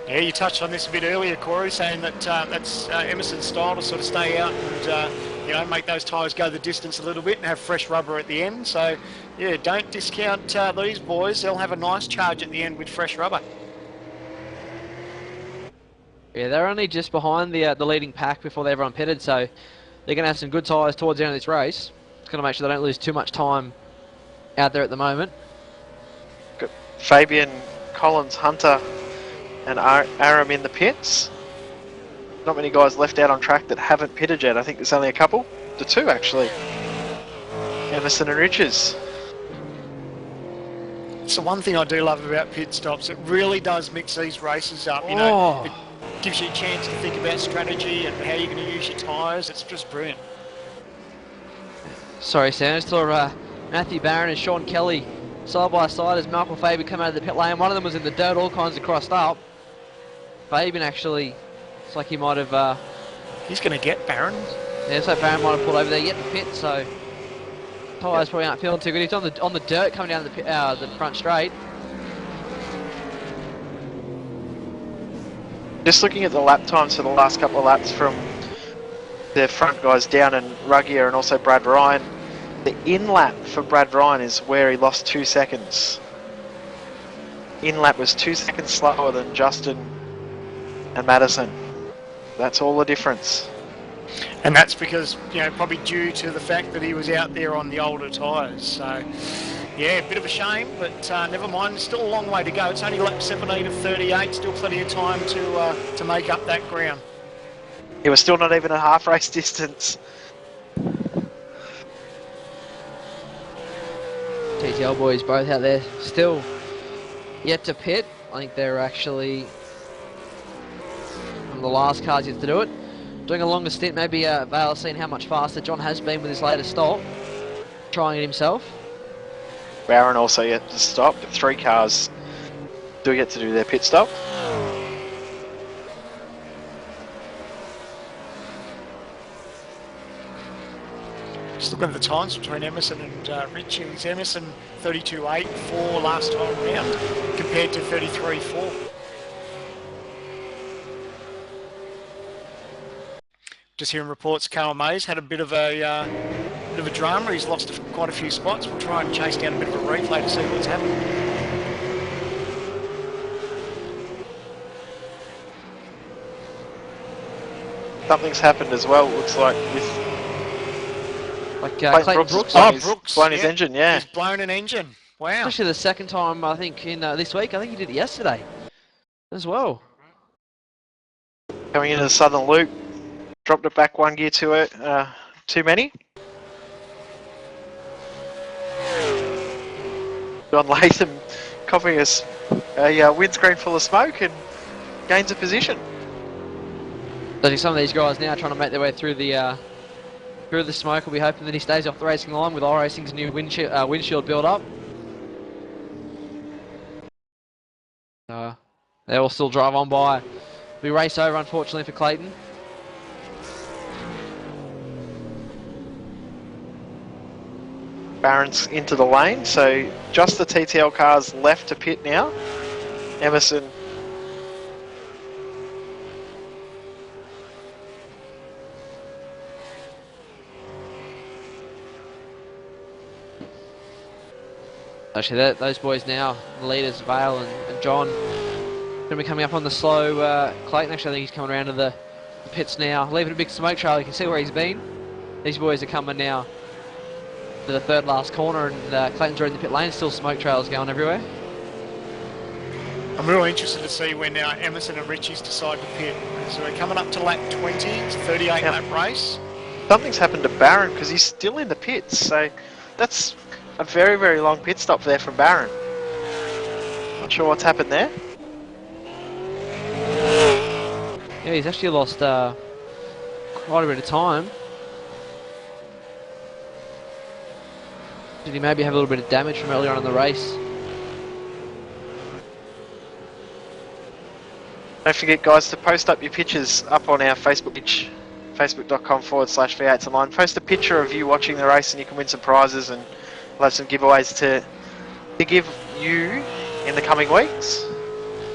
Yeah, you touched on this a bit earlier, Corey, saying that that's Emerson's style to sort of stay out and make those tyres go the distance a little bit and have fresh rubber at the end. So, yeah, don't discount these boys. They'll have a nice charge at the end with fresh rubber. Yeah, they're only just behind the leading pack before everyone pitted, so they're going to have some good tyres towards the end of this race. It's going to make sure they don't lose too much time out there at the moment. Got Fabian, Collins, Hunter and Aram in the pits. Not many guys left out on track that haven't pitted yet. I think there's only a couple. The two, actually. Emerson and Riches. It's the one thing I do love about pit stops. It really does mix these races up. You know, it gives you a chance to think about strategy and how you're going to use your tyres. It's just brilliant. Sorry, Sam. I just saw Matthew Barron and Sean Kelly side by side as Malcolm Fabian come out of the pit lane. One of them was in the dirt, all kinds of crossed up. Fabian actually, it's like he might have... He's going to get Barron. Yeah, so Barron might have pulled over there yet to pit, so... Tyres probably aren't feeling too good. He's on the dirt coming down the front straight. Just looking at the lap times for the last couple of laps from the front guys down and Ruggier and also Brad Ryan. The in-lap for Brad Ryan is where he lost 2 seconds. In-lap was 2 seconds slower than Justin and Madison. That's all the difference. And that's because, probably due to the fact that he was out there on the older tyres. So, yeah, a bit of a shame, but never mind. Still a long way to go. It's only lap 17 of 38. Still plenty of time to make up that ground. It was still not even a half race distance. TTL boys both out there still yet to pit. I think they're actually one of the last cars yet to do it. Doing a longer stint, maybe Vale seeing how much faster John has been with his latest stop. Trying it himself. Barron also yet to stop, but 3 cars do get to do their pit stop. Just looking at the times between Emerson and Richards. Emerson 32.84 last time round compared to 33.4. Just hearing reports, Carl Mays had a bit of a drama. He's lost quite a few spots. We'll try and chase down a bit of a replay to see what's happened. Something's happened as well, it looks like, with Clayton Brooks. Brooks. Blown his engine, yeah. He's blown an engine. Wow. Especially the second time, I think, in this week. I think he did it yesterday as well. Coming into the southern loop. Dropped it back 1 gear too many. John Latham copying us a windscreen full of smoke and gains a position. I think some of these guys now trying to make their way through the smoke. We'll be hoping that he stays off the racing line with Iracing's new windshield build up. They all still drive on by. We race over, unfortunately, for Clayton. Barron's into the lane, so just the TTL cars left to pit now. Emerson. Actually, those boys now, the leaders, Vale and John, going to be coming up on the slow Clayton. Actually, I think he's coming around to the pits now, leaving a big smoke trail. You can see where he's been. These boys are coming now to the third last corner, and Clayton's already in the pit lane. Still smoke trails going everywhere. I'm really interested to see when Emerson and Richie's decide to pit. So we're coming up to lap 20, it's a 38 lap race. Something's happened to Barron because he's still in the pits, so that's a very, very long pit stop there from Barron. Not sure what's happened there. Yeah, he's actually lost quite a bit of time. Did he maybe have a little bit of damage from earlier on in the race? Don't forget, guys, to post up your pictures up on our Facebook page, facebook.com/v8sonline. Post a picture of you watching the race and you can win some prizes, and we'll have some giveaways to give you in the coming weeks.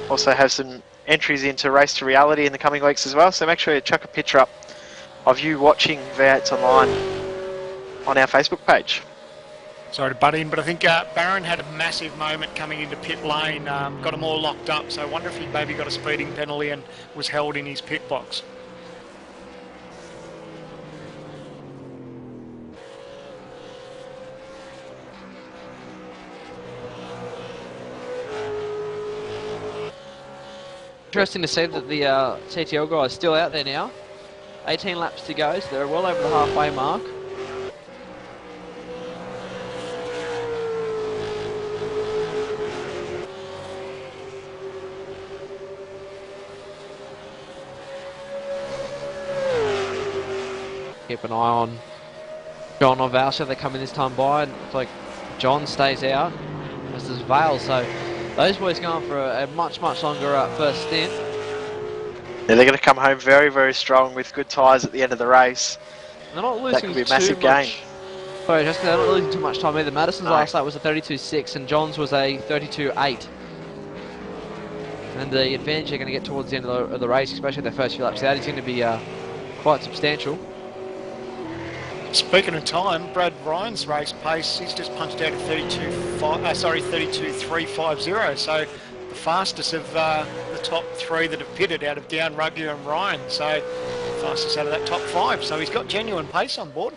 Also have some entries into Race to Reality in the coming weeks as well, so make sure you chuck a picture up of you watching V8s Online on our Facebook page. Sorry to butt in, but I think Barron had a massive moment coming into pit lane, got them all locked up, so I wonder if he maybe got a speeding penalty and was held in his pit box. Interesting to see that the TTL guys still out there now. 18 laps to go, so they're well over the halfway mark. Keep an eye on John or Val, so they come in this time by, and it's like John stays out, as does Vale, so those boys going for a much longer first stint. Yeah, they're going to come home very, very strong with good tyres at the end of the race. They're not losing that could be a massive gain. Sorry, just they're not losing too much time either. Madison's No. last lap was a 32.6 and John's was a 32.8. And the advantage they're going to get towards the end of the race, especially their first few laps out, is going to be quite substantial. Speaking of time, Brad Ryan's race pace, he's just punched out a 32.350, so the fastest of the top three that have pitted out of Down, Rugby and Ryan, so fastest out of that top five, so he's got genuine pace on board.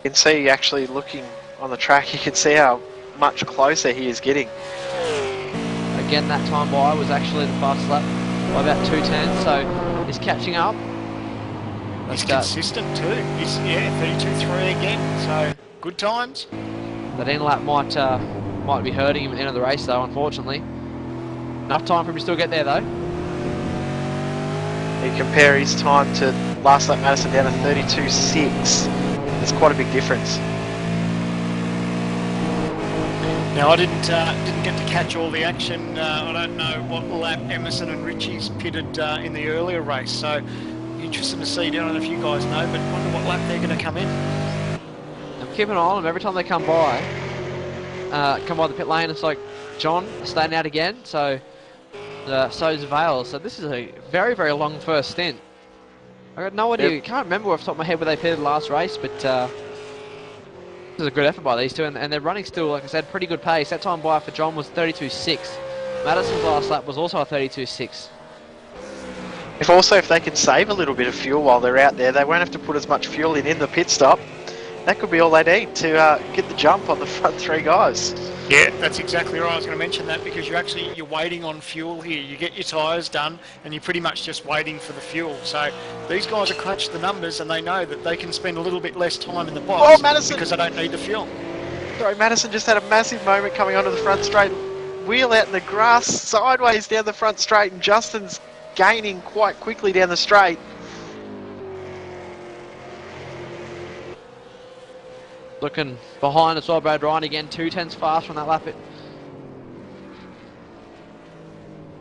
You can see actually looking on the track, you can see how much closer he is getting. Again, that time by was actually the fastest lap by about 2:10, so he's catching up. He's consistent too. He's 32.3 again. So good times. That end lap might be hurting him at the end of the race though, unfortunately. Enough time for him to still get there though. You compare his time to last lap Madison down to 32.6. There's quite a big difference. Now I didn't get to catch all the action. I don't know what lap Emerson and Richie's pitted in the earlier race. So. Interesting to see. I don't know if you guys know, but wonder what lap they're going to come in. I'm keeping an eye on them every time they come by the pit lane. It's like John staying out again, so so's Vale. So this is a very, very long first stint. I got no idea. Yep. Can't remember off the top of my head where they pitted last race, but this is a good effort by these two, and they're running still, like I said, pretty good pace. That time by for John was 32.6. Madison's last lap was also a 32.6. If they can save a little bit of fuel while they're out there, they won't have to put as much fuel in the pit stop. That could be all they need to get the jump on the front three guys. Yeah, that's exactly right. I was going to mention that because you're waiting on fuel here. You get your tyres done and you're pretty much just waiting for the fuel. So these guys have crunched the numbers and they know that they can spend a little bit less time in the box because they don't need the fuel. Sorry, Madison just had a massive moment coming onto the front straight. Wheel out in the grass, sideways down the front straight, and Justin's gaining quite quickly down the straight. Looking behind as well, Brad Ryan again, 2/10 fast from that lap.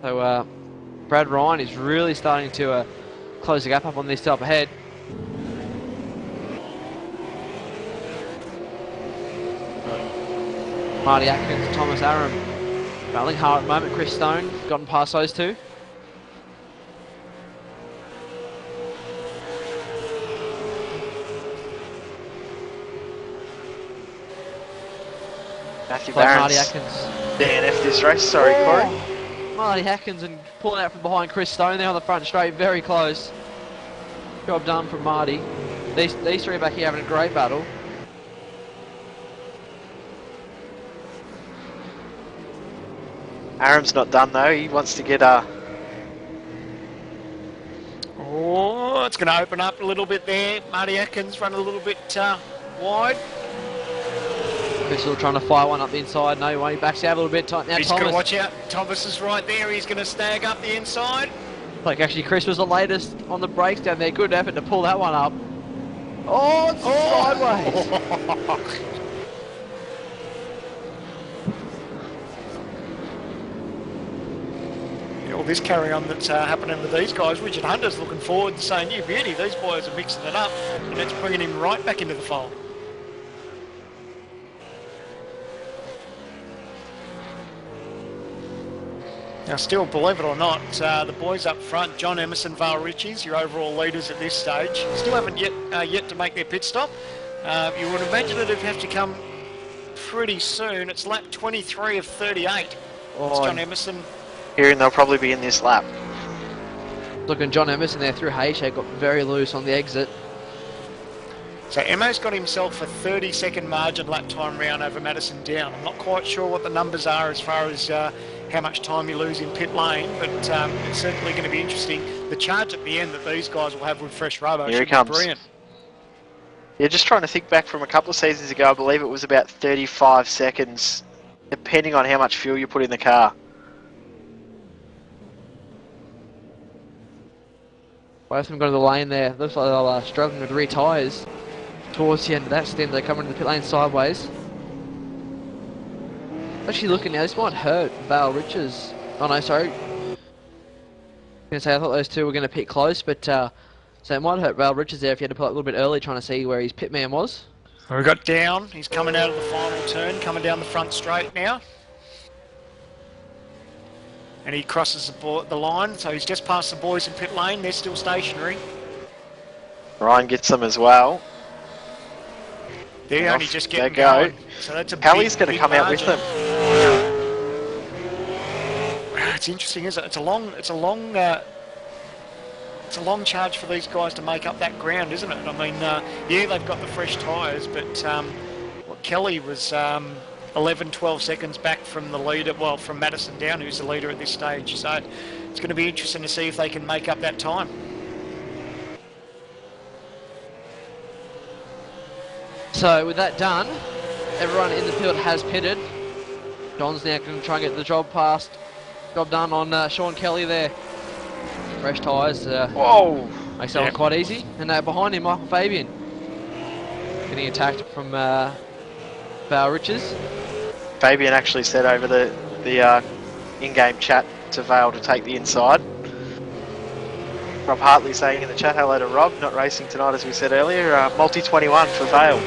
So Brad Ryan is really starting to close the gap up on this up ahead. Marty Atkins, Thomas Aram battling hard at the moment. Chris Stone gotten past those two. Matthew Like Barron's Marty Atkins. DNF this race. Sorry, Corey. Marty Atkins and pulling out from behind Chris Stone there on the front straight, very close. Job done from Marty. These three back here having a great battle. Aram's not done though. He wants to get Oh, it's going to open up a little bit there. Marty Atkins run a little bit wide. Chris still trying to fire one up the inside. No, he backs out a little bit. Now He's Thomas. going to watch out. Thomas is right there. He's going to snag up the inside. Like actually Chris was the latest on the brakes down there. Good effort to pull that one up. Oh, it's sideways. All this carry on that's happening with these guys. Richard Hunter's looking forward and saying, "You beauty, these boys are mixing it up," and it's bringing him right back into the fold. Now, still, believe it or not, the boys up front, John Emerson, Val Richies, your overall leaders at this stage, still haven't yet to make their pit stop. You would imagine that it'd have to come pretty soon. It's lap 23 of 38. It's John Emerson. hearing they'll probably be in this lap. Looking John Emerson there through Hayshake, got very loose on the exit. So Emo's got himself a 30-second margin lap time round over Madison Down. I'm not quite sure what the numbers are as far as how much time you lose in pit lane, but it's certainly going to be interesting. The charge at the end that these guys will have with fresh rubber Here should he comes. be brilliant. Yeah, just trying to think back from a couple of seasons ago, I believe it was about 35 seconds, depending on how much fuel you put in the car. Both of them got to the lane there. Looks like they're struggling with rear tyres. Towards the end of that stint, they're coming into the pit lane sideways. Actually looking now, this might hurt Val Riches. Oh no, sorry. I thought those two were going to pit close, but so it might hurt Val Riches there if he had to pull up a little bit early trying to see where his pit man was. We've got Down. He's coming out of the final turn, coming down the front straight now. And he crosses the line, so he's just past the boys in pit lane. They're still stationary. Ryan gets them as well. They're only Off just they getting go. going. So that's a Hallie's big, going to big come out with margin. them. It's interesting, isn't it? It's a long charge for these guys to make up that ground, isn't it? I mean, yeah, they've got the fresh tyres, but Kelly was 11, 12 seconds back from the leader, well, from Madison Down, who's the leader at this stage. So it's going to be interesting to see if they can make up that time. So with that done, everyone in the field has pitted. John's now going to try and get the job done on Sean Kelly there. Fresh tyres. Whoa! Makes that one quite easy. And behind him, Michael Fabian. Getting attacked from Val Riches. Fabian actually said over the in-game chat to Vale to take the inside. Rob Hartley saying in the chat, hello to Rob, not racing tonight as we said earlier. Multi-21 for Vale.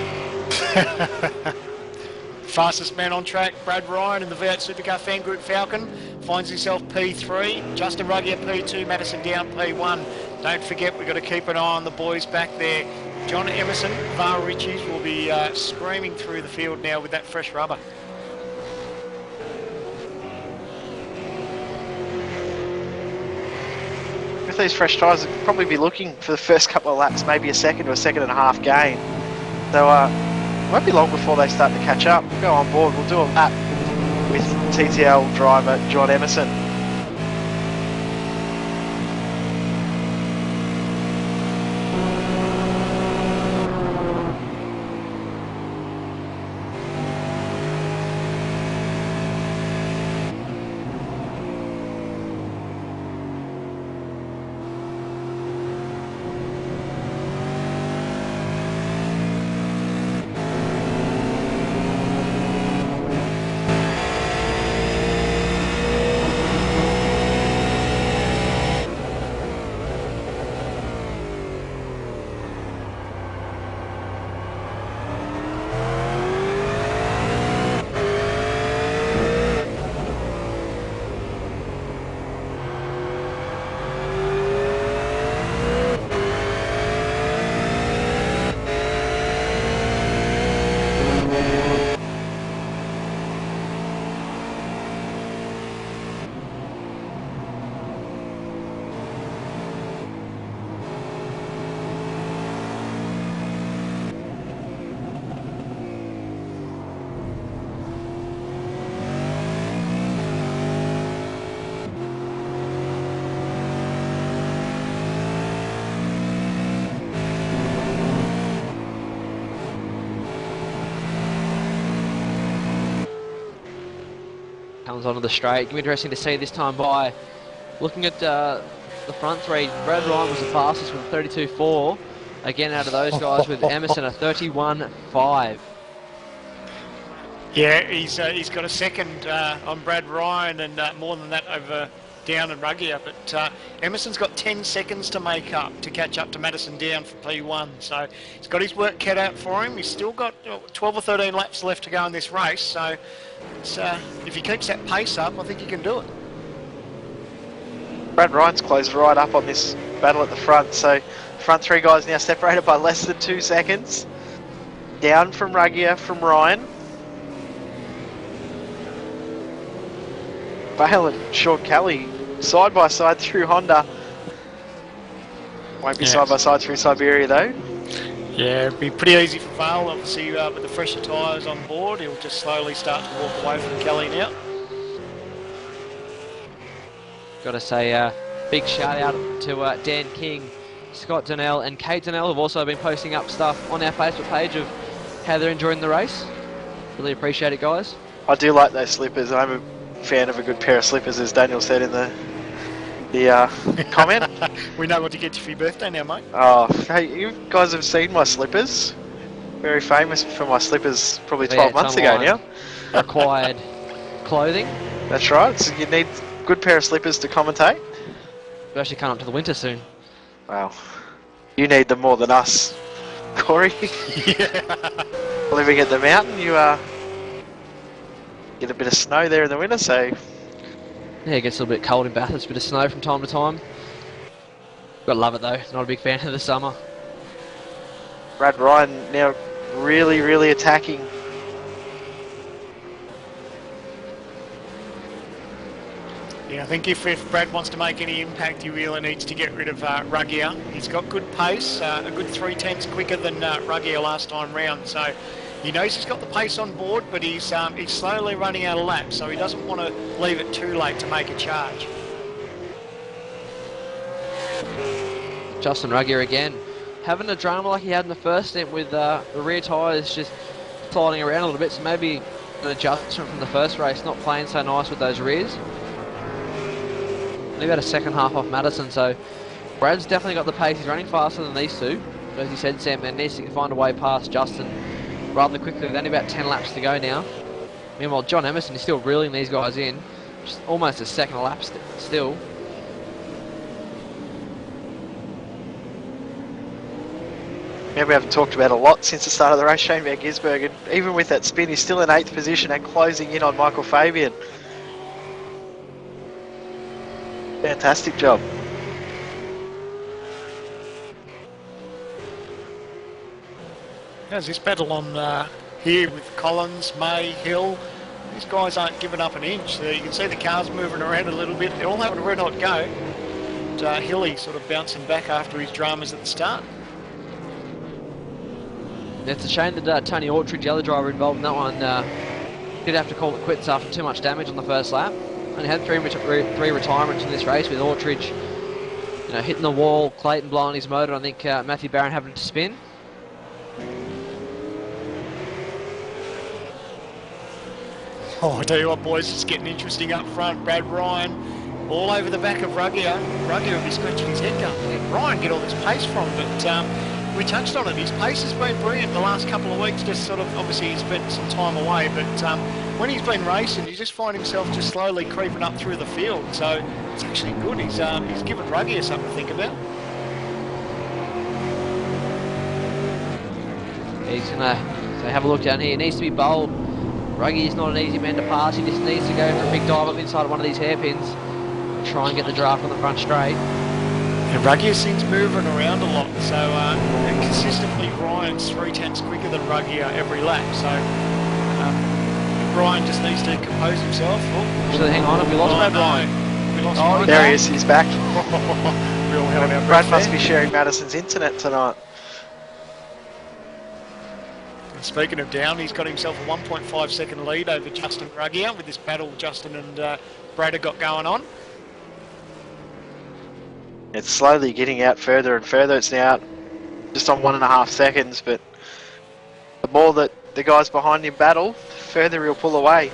Fastest man on track, Brad Ryan in the V8 Supercar Fan Group Falcon, finds himself P3. Justin Ruggier P2, Madison Down P1. Don't forget, we've got to keep an eye on the boys back there. John Emerson, Val Richies will be screaming through the field now with that fresh rubber. With these fresh tyres, they'll probably be looking for the first couple of laps, maybe a second to a second and a half gain. So it won't be long before they start to catch up. We'll go on board, we'll do a lap with TTL driver John Emerson. comes onto the straight. It'll be interesting to see this time by. Looking at the front three, Brad Ryan was the fastest with a 32.4. Again, out of those guys with Emerson a 31.5. Yeah, he's got a second on Brad Ryan and more than that over Down and Ruggier. But Emerson's got 10 seconds to make up to catch up to Madison Down for P1. So he's got his work cut out for him. He's still got 12 or 13 laps left to go in this race. So it's, if he keeps that pace up, I think he can do it. Brad Ryan's closed right up on this battle at the front. So front three guys now separated by less than 2 seconds. Down from Ruggier, from Ryan. Bale and Sean Kelly side by side through Honda. Won't be side by side through Siberia though. Yeah, it'd be pretty easy for Vale. Obviously, with the fresher tyres on board, he'll just slowly start to walk away from Kelly now. Got to say, big shout out to Dan King, Scott Donnell, and Kate Donnell, who've also been posting up stuff on our Facebook page of how they're enjoying the race. Really appreciate it, guys. I do like those slippers. I'm a fan of a good pair of slippers, as Daniel said in the comment. We know what to get you for your birthday now, mate. Oh, hey, you guys have seen my slippers? Very famous for my slippers probably 12 months ago now. Required clothing. That's right, so you need a good pair of slippers to commentate. We're actually coming up to the winter soon. Wow, you need them more than us, Corey. Yeah. Living at the mountain, you get a bit of snow there in the winter, so... Yeah, it gets a little bit cold in Bathurst, a bit of snow from time to time. Gotta love it though, not a big fan of the summer. Brad Ryan now really attacking. Yeah, I think if Brad wants to make any impact, he really needs to get rid of Ruggier. He's got good pace, a good 3/10 quicker than Ruggier last time round, so he knows he's got the pace on board, but he's slowly running out of laps, so he doesn't want to leave it too late to make a charge. Justin Ruggier again, having a drama like he had in the first stint with the rear tyres just sliding around a little bit, so maybe an adjustment from the first race, not playing so nice with those rears. Only about a second half off Madison, so Brad's definitely got the pace. He's running faster than these two. As you said, Sam, and needs to find a way past Justin rather quickly with only about 10 laps to go now. Meanwhile, John Emerson is still reeling these guys in, just almost a second a lap still. Yeah, we haven't talked about a lot since the start of the race, Shane Van Gisbergen. Even with that spin, he's still in 8th position and closing in on Michael Fabian. Fantastic job. There's this battle on here with Collins, May, Hill. These guys aren't giving up an inch. You can see the cars moving around a little bit. They're all having a red hot go. And Hilly sort of bouncing back after his dramas at the start. It's a shame that Tony Autridge, the other driver involved in that one, did have to call it quits after too much damage on the first lap. Only had three retirements in this race, with Autridge, hitting the wall, Clayton blowing his motor, and I think Matthew Barron having to spin. Oh, I tell you what, boys, it's getting interesting up front. Brad Ryan all over the back of Ruggier. Ruggier will be scratching his head going, where did Ryan get all this pace from? But we touched on it. His pace has been brilliant the last couple of weeks. Just sort of, obviously, he's spent some time away, but when he's been racing, you just find himself just slowly creeping up through the field. So it's actually good. He's given Ruggier something to think about. He's gonna have a look down here. He needs to be bold. Ruggie is not an easy man to pass. He just needs to go for a big dive up inside one of these hairpins. Try and get the draft on the front straight. And Ruggier seems moving around a lot, so and consistently Ryan's 3/10 quicker than Ruggier every lap. So Ryan just needs to compose himself. Actually, hang on, have we lost Brad Ryan? We lost Ryan. There he is, he's back. Real hell of a Brad must be sharing Madison's internet tonight. Speaking of down, he's got himself a 1.5 second lead over Justin Ruggier with this battle Justin and Brad have got going on. It's slowly getting out further and further. It's now out just on 1.5 seconds, but the more that the guys behind him battle, the further he'll pull away.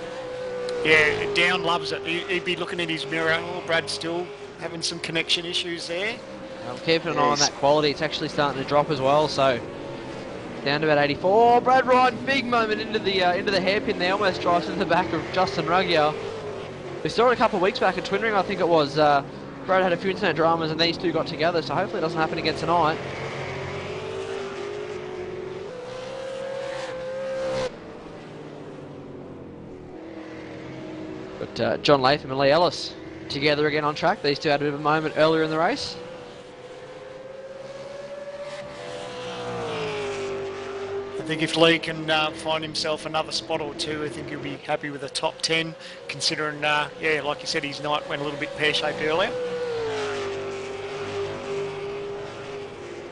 Yeah, Down loves it. He'd be looking in his mirror. Oh, Brad's still having some connection issues there. I'm keeping an eye on that quality. It's actually starting to drop as well. So down to about 84. Oh, Brad Ryan, big moment into the hairpin there. Almost drives into the back of Justin Ruggier. We saw it a couple of weeks back at Twin Ring, I think it was. Brad had a few internet dramas and these two got together. So hopefully it doesn't happen again tonight. But John Latham and Lee Ellis together again on track. These two had a bit of a moment earlier in the race. I think if Lee can find himself another spot or two, I think he'll be happy with a top 10, considering, yeah, like you said, his night went a little bit pear-shaped earlier.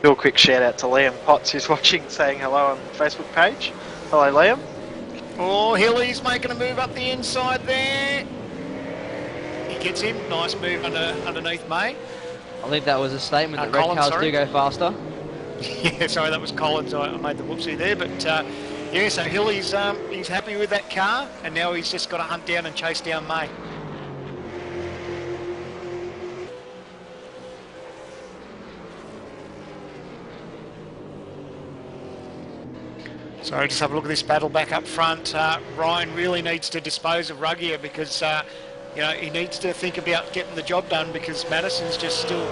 Real quick shout out to Liam Potts, who's watching, saying hello on the Facebook page. Hello, Liam. Oh, Hilly's making a move up the inside there. He gets him. Nice move underneath May. I think that was a statement that Collins, red cars do go faster. Yeah, sorry, that was Collins. I made the whoopsie there. But, yeah, so Hilly's he's happy with that car, and now he's just got to hunt down and chase down May. So just have a look at this battle back up front. Ryan really needs to dispose of Ruggier because, you know, he needs to think about getting the job done because Madison's just still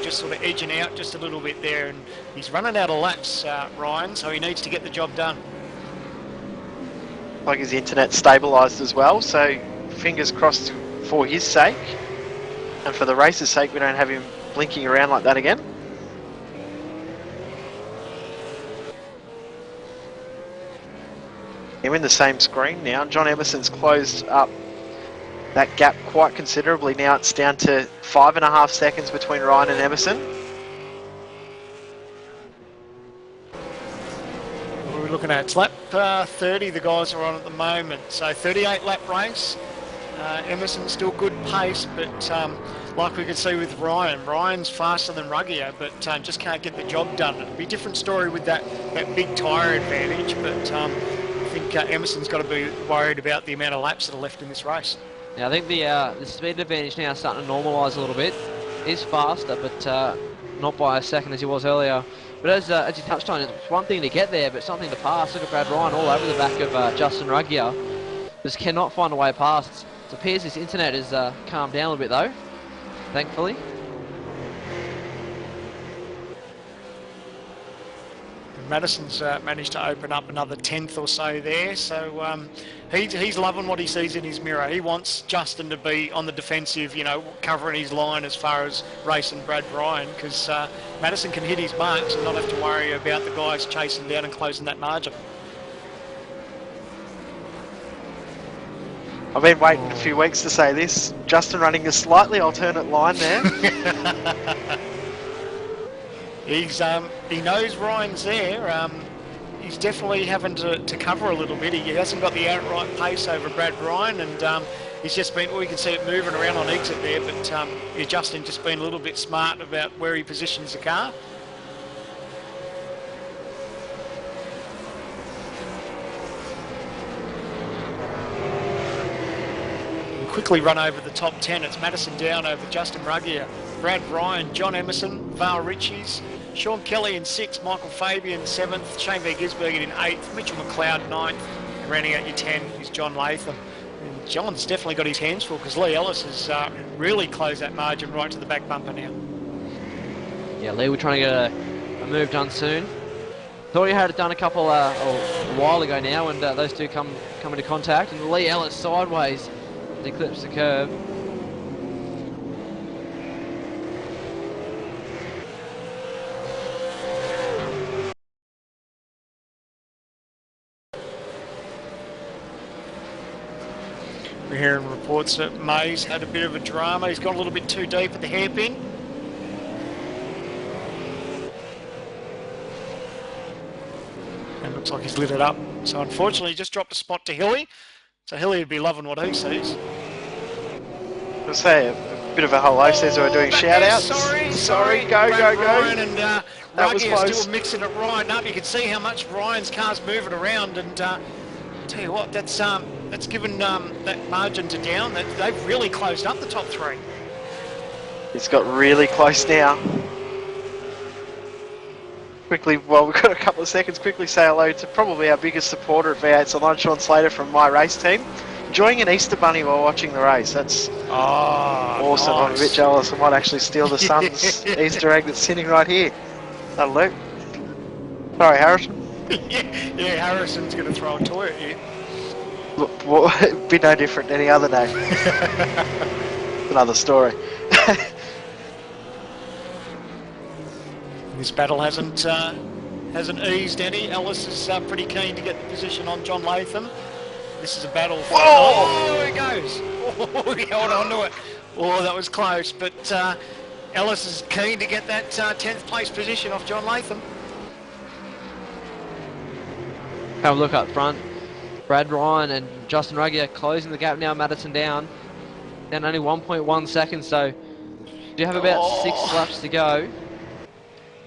just sort of edging out just a little bit there, and he's running out of laps, Ryan, so he needs to get the job done. Like his internet stabilised as well, so fingers crossed for his sake and for the race's sake we don't have him blinking around like that again. We're in the same screen now. John Emerson's closed up that gap quite considerably. Now it's down to 5.5 seconds between Ryan and Emerson. What are we looking at? It's lap 30 the guys are on at the moment. So 38 lap race. Emerson's still good pace, but like we could see with Ryan, Ryan's faster than Ruggier, but just can't get the job done. It'll be a different story with that big tyre advantage, but I think Emerson's got to be worried about the amount of laps that are left in this race. Yeah, I think the speed advantage now is starting to normalise a little bit. He's faster, but not by a second as he was earlier. But as you touched on, it's one thing to get there, but something to pass. Look at Brad Ryan all over the back of Justin Ruggier. Just cannot find a way past. It appears his internet has calmed down a little bit though, thankfully. Madison's managed to open up another 10th or so there, so he's loving what he sees in his mirror. He wants Justin to be on the defensive, you know, covering his line as far as racing Brad Ryan, because Madison can hit his marks and not have to worry about the guys chasing down and closing that margin. I've been waiting a few weeks to say this. Justin running a slightly alternate line there. He knows Ryan's there. He's definitely having to cover a little bit. He hasn't got the outright pace over Brad Ryan, and he's just been, well, you can see it moving around on exit there, but yeah, Justin just been a little bit smart about where he positions the car. Quickly run over the top 10. It's Madison down over Justin Ruggier, Brad Ryan, John Emerson, Vale Ritchies, Sean Kelly in 6th, Michael Fabian 7th, Shane Van Gisbergen in 8th, Mitchell McLeod 9th, and rounding out your 10 is John Latham. And John's definitely got his hands full because Lee Ellis has really closed that margin right to the back bumper now. Yeah, Lee, we're trying to get a move done soon. Thought he had it done a while ago now, and those two come into contact, and Lee Ellis sideways eclipsed the curve. We're hearing reports that May's had a bit of a drama. He's gone a little bit too deep at the hairpin. And looks like he's lit it up. So unfortunately, he just dropped a spot to Hilly. So Hilly would be loving what he sees. I'll say a bit of a hello says we're doing shout outs. Sorry, go. Ryan and that was Ruggier close. still mixing it right up. You can see how much Ryan's car's moving around, and tell you what, that's that's given that margin to down. They've really closed up the top three. It's got really close now. Quickly, well, we've got a couple of seconds. Quickly say hello to probably our biggest supporter at V8sonline, Sean Slater from My Race Team. Enjoying an Easter bunny while watching the race. That's awesome. Nice. I'm a bit jealous. I might actually steal the sun's Easter egg that's sitting right here. That'll do. Sorry, Harrison. yeah, Harrison's going to throw a toy at you. Look, well, it'd be no different any other day. Another story. This battle hasn't eased any. Ellis is pretty keen to get the position on John Latham. This is a battle for... Oh, he goes! Oh, he held on to it. Oh, that was close, but Ellis is keen to get that 10th place position off John Latham. Have a look up front. Brad Ryan and Justin Ruggier closing the gap now. Madison down only 1.1 seconds, so do have about 6 laps to go.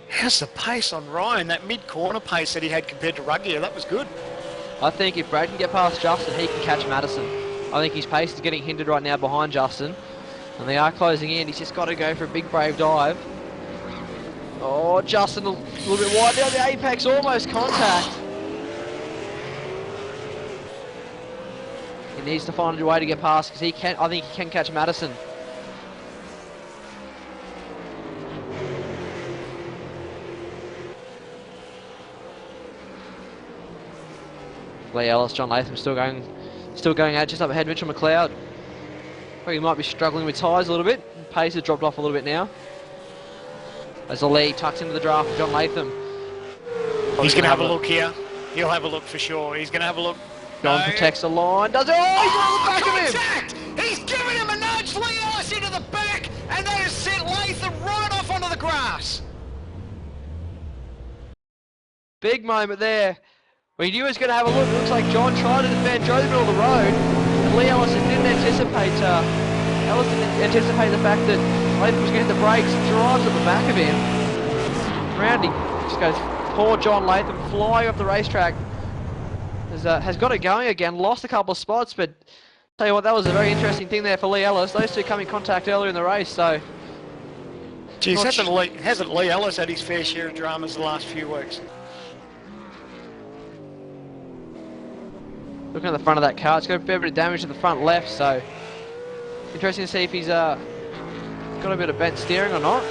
How's the pace on Ryan? That mid-corner pace that he had compared to Ruggier, that was good. I think if Brad can get past Justin, he can catch Madison. I think his pace is getting hindered right now behind Justin, and they are closing in. He's just got to go for a big brave dive. Oh, Justin a little bit wide down the apex, almost contact. He needs to find a way to get past because he can. I think he can catch Madison. Lee Ellis, John Latham still going out just up ahead. Mitchell McLeod. He might be struggling with tyres a little bit. Pace has dropped off a little bit now. As the lead tucks into the draft for John Latham. He's going to have a look here. He'll have a look for sure. He's going to have a look. John protects the line. Does it? Oh, he's on the back contact! of him! He's giving him a nudge. Lee Ellis into the back, and that has sent Latham right off onto the grass. Big moment there. We knew he was going to have a look. It looks like John tried to defend, drove the middle of the road, and Lee Ellison didn't anticipate. The fact that Latham was going to hit the brakes, drives at the back of him. Round he just goes. Poor John Latham flying off the racetrack. Has got it going again. Lost a couple of spots, but tell you what, that was a very interesting thing there for Lee Ellis. Those two come in contact earlier in the race, so. Geez, hasn't Lee Ellis had his fair share of dramas the last few weeks? Looking at the front of that car, it's got a fair bit of damage to the front left, so interesting to see if he's got a bit of bent steering or not.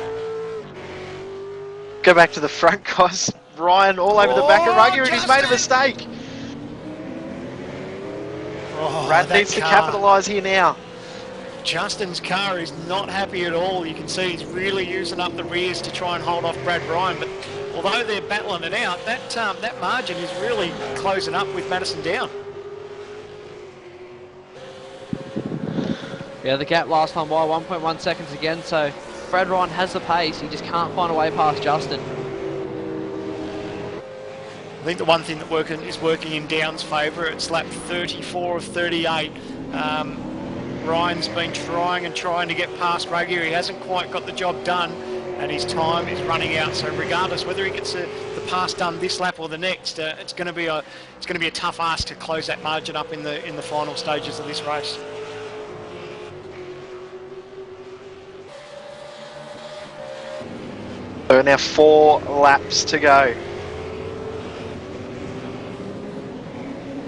Go back to the front, guys. Ryan all over the back of Ruggier, and he's made a mistake. Brad needs to capitalise here now. Justin's car is not happy at all. You can see he's really using up the rears to try and hold off Brad Ryan, but although they're battling it out, that margin is really closing up with Madison down. Yeah, the gap last time by 1.1 seconds again, so Brad Ryan has the pace, he just can't find a way past Justin. I think the one thing that is working in Down's favour, it's lap 34 of 38. Ryan's been trying to get past Ruggier. He hasn't quite got the job done, and his time is running out. So regardless whether he gets the pass done this lap or the next, it's going to be a tough ask to close that margin up in the final stages of this race. So now 4 laps to go.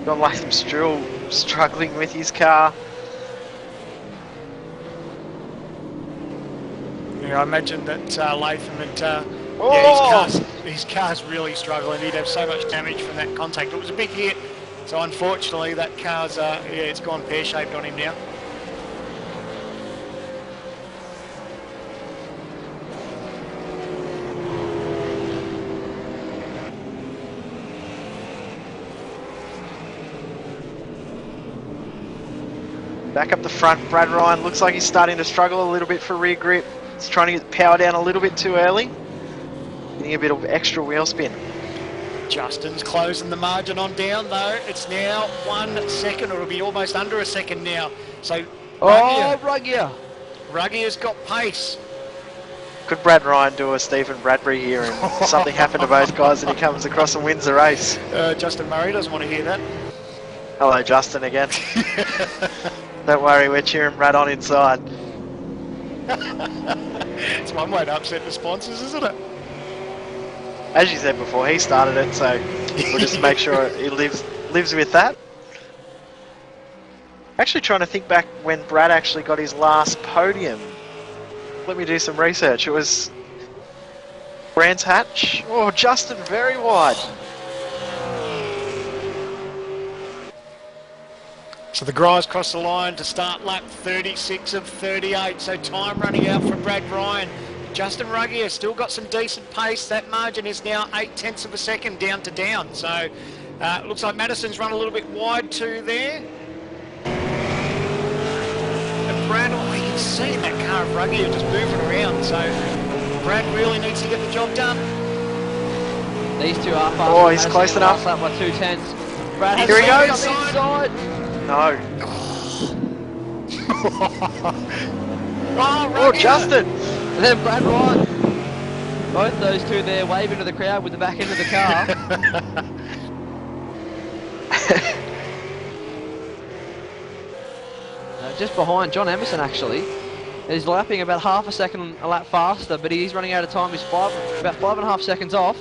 John Latham's still struggling with his car. Yeah, I imagine that Latham had, his car's really struggling. He'd have so much damage from that contact. It was a big hit, so unfortunately that car's it's gone pear-shaped on him now. Back up the front, Brad Ryan looks like he's starting to struggle a little bit for rear grip. He's trying to get the power down a little bit too early. Getting a bit of extra wheel spin. Justin's closing the margin on Down though. It's now 1 second, or it'll be almost under a second now. So Ruggier's got pace. Could Brad Ryan do a Stephen Bradbury here and something happen to both guys and he comes across and wins the race? Justin Murray doesn't want to hear that. Hello, Justin again. Don't worry, we're cheering Brad on inside. It's one way to upset the sponsors, isn't it? As you said before, he started it, so we'll just make sure he lives with that. Actually trying to think back when Brad actually got his last podium. Let me do some research. It was Brands Hatch. Oh, Justin very wide. So the guys cross the line to start lap 36 of 38. So time running out for Brad Ryan. Justin Ruggie has still got some decent pace. That margin is now 0.8 of a second down to down. So it looks like Madison's run a little bit wide too there. And Brad, oh, you can see that car of Ruggie just moving around. So Brad really needs to get the job done. These two are fast. Oh, he's close enough. Lap by 2/10. Brad has Here he goes. inside. No. Oh, Justin. And then Brad Ryan. Both those two there waving to the crowd with the back end of the car. Just behind John Emerson actually. He's lapping about half a second a lap faster, but he's running out of time. He's about 5.5 seconds off.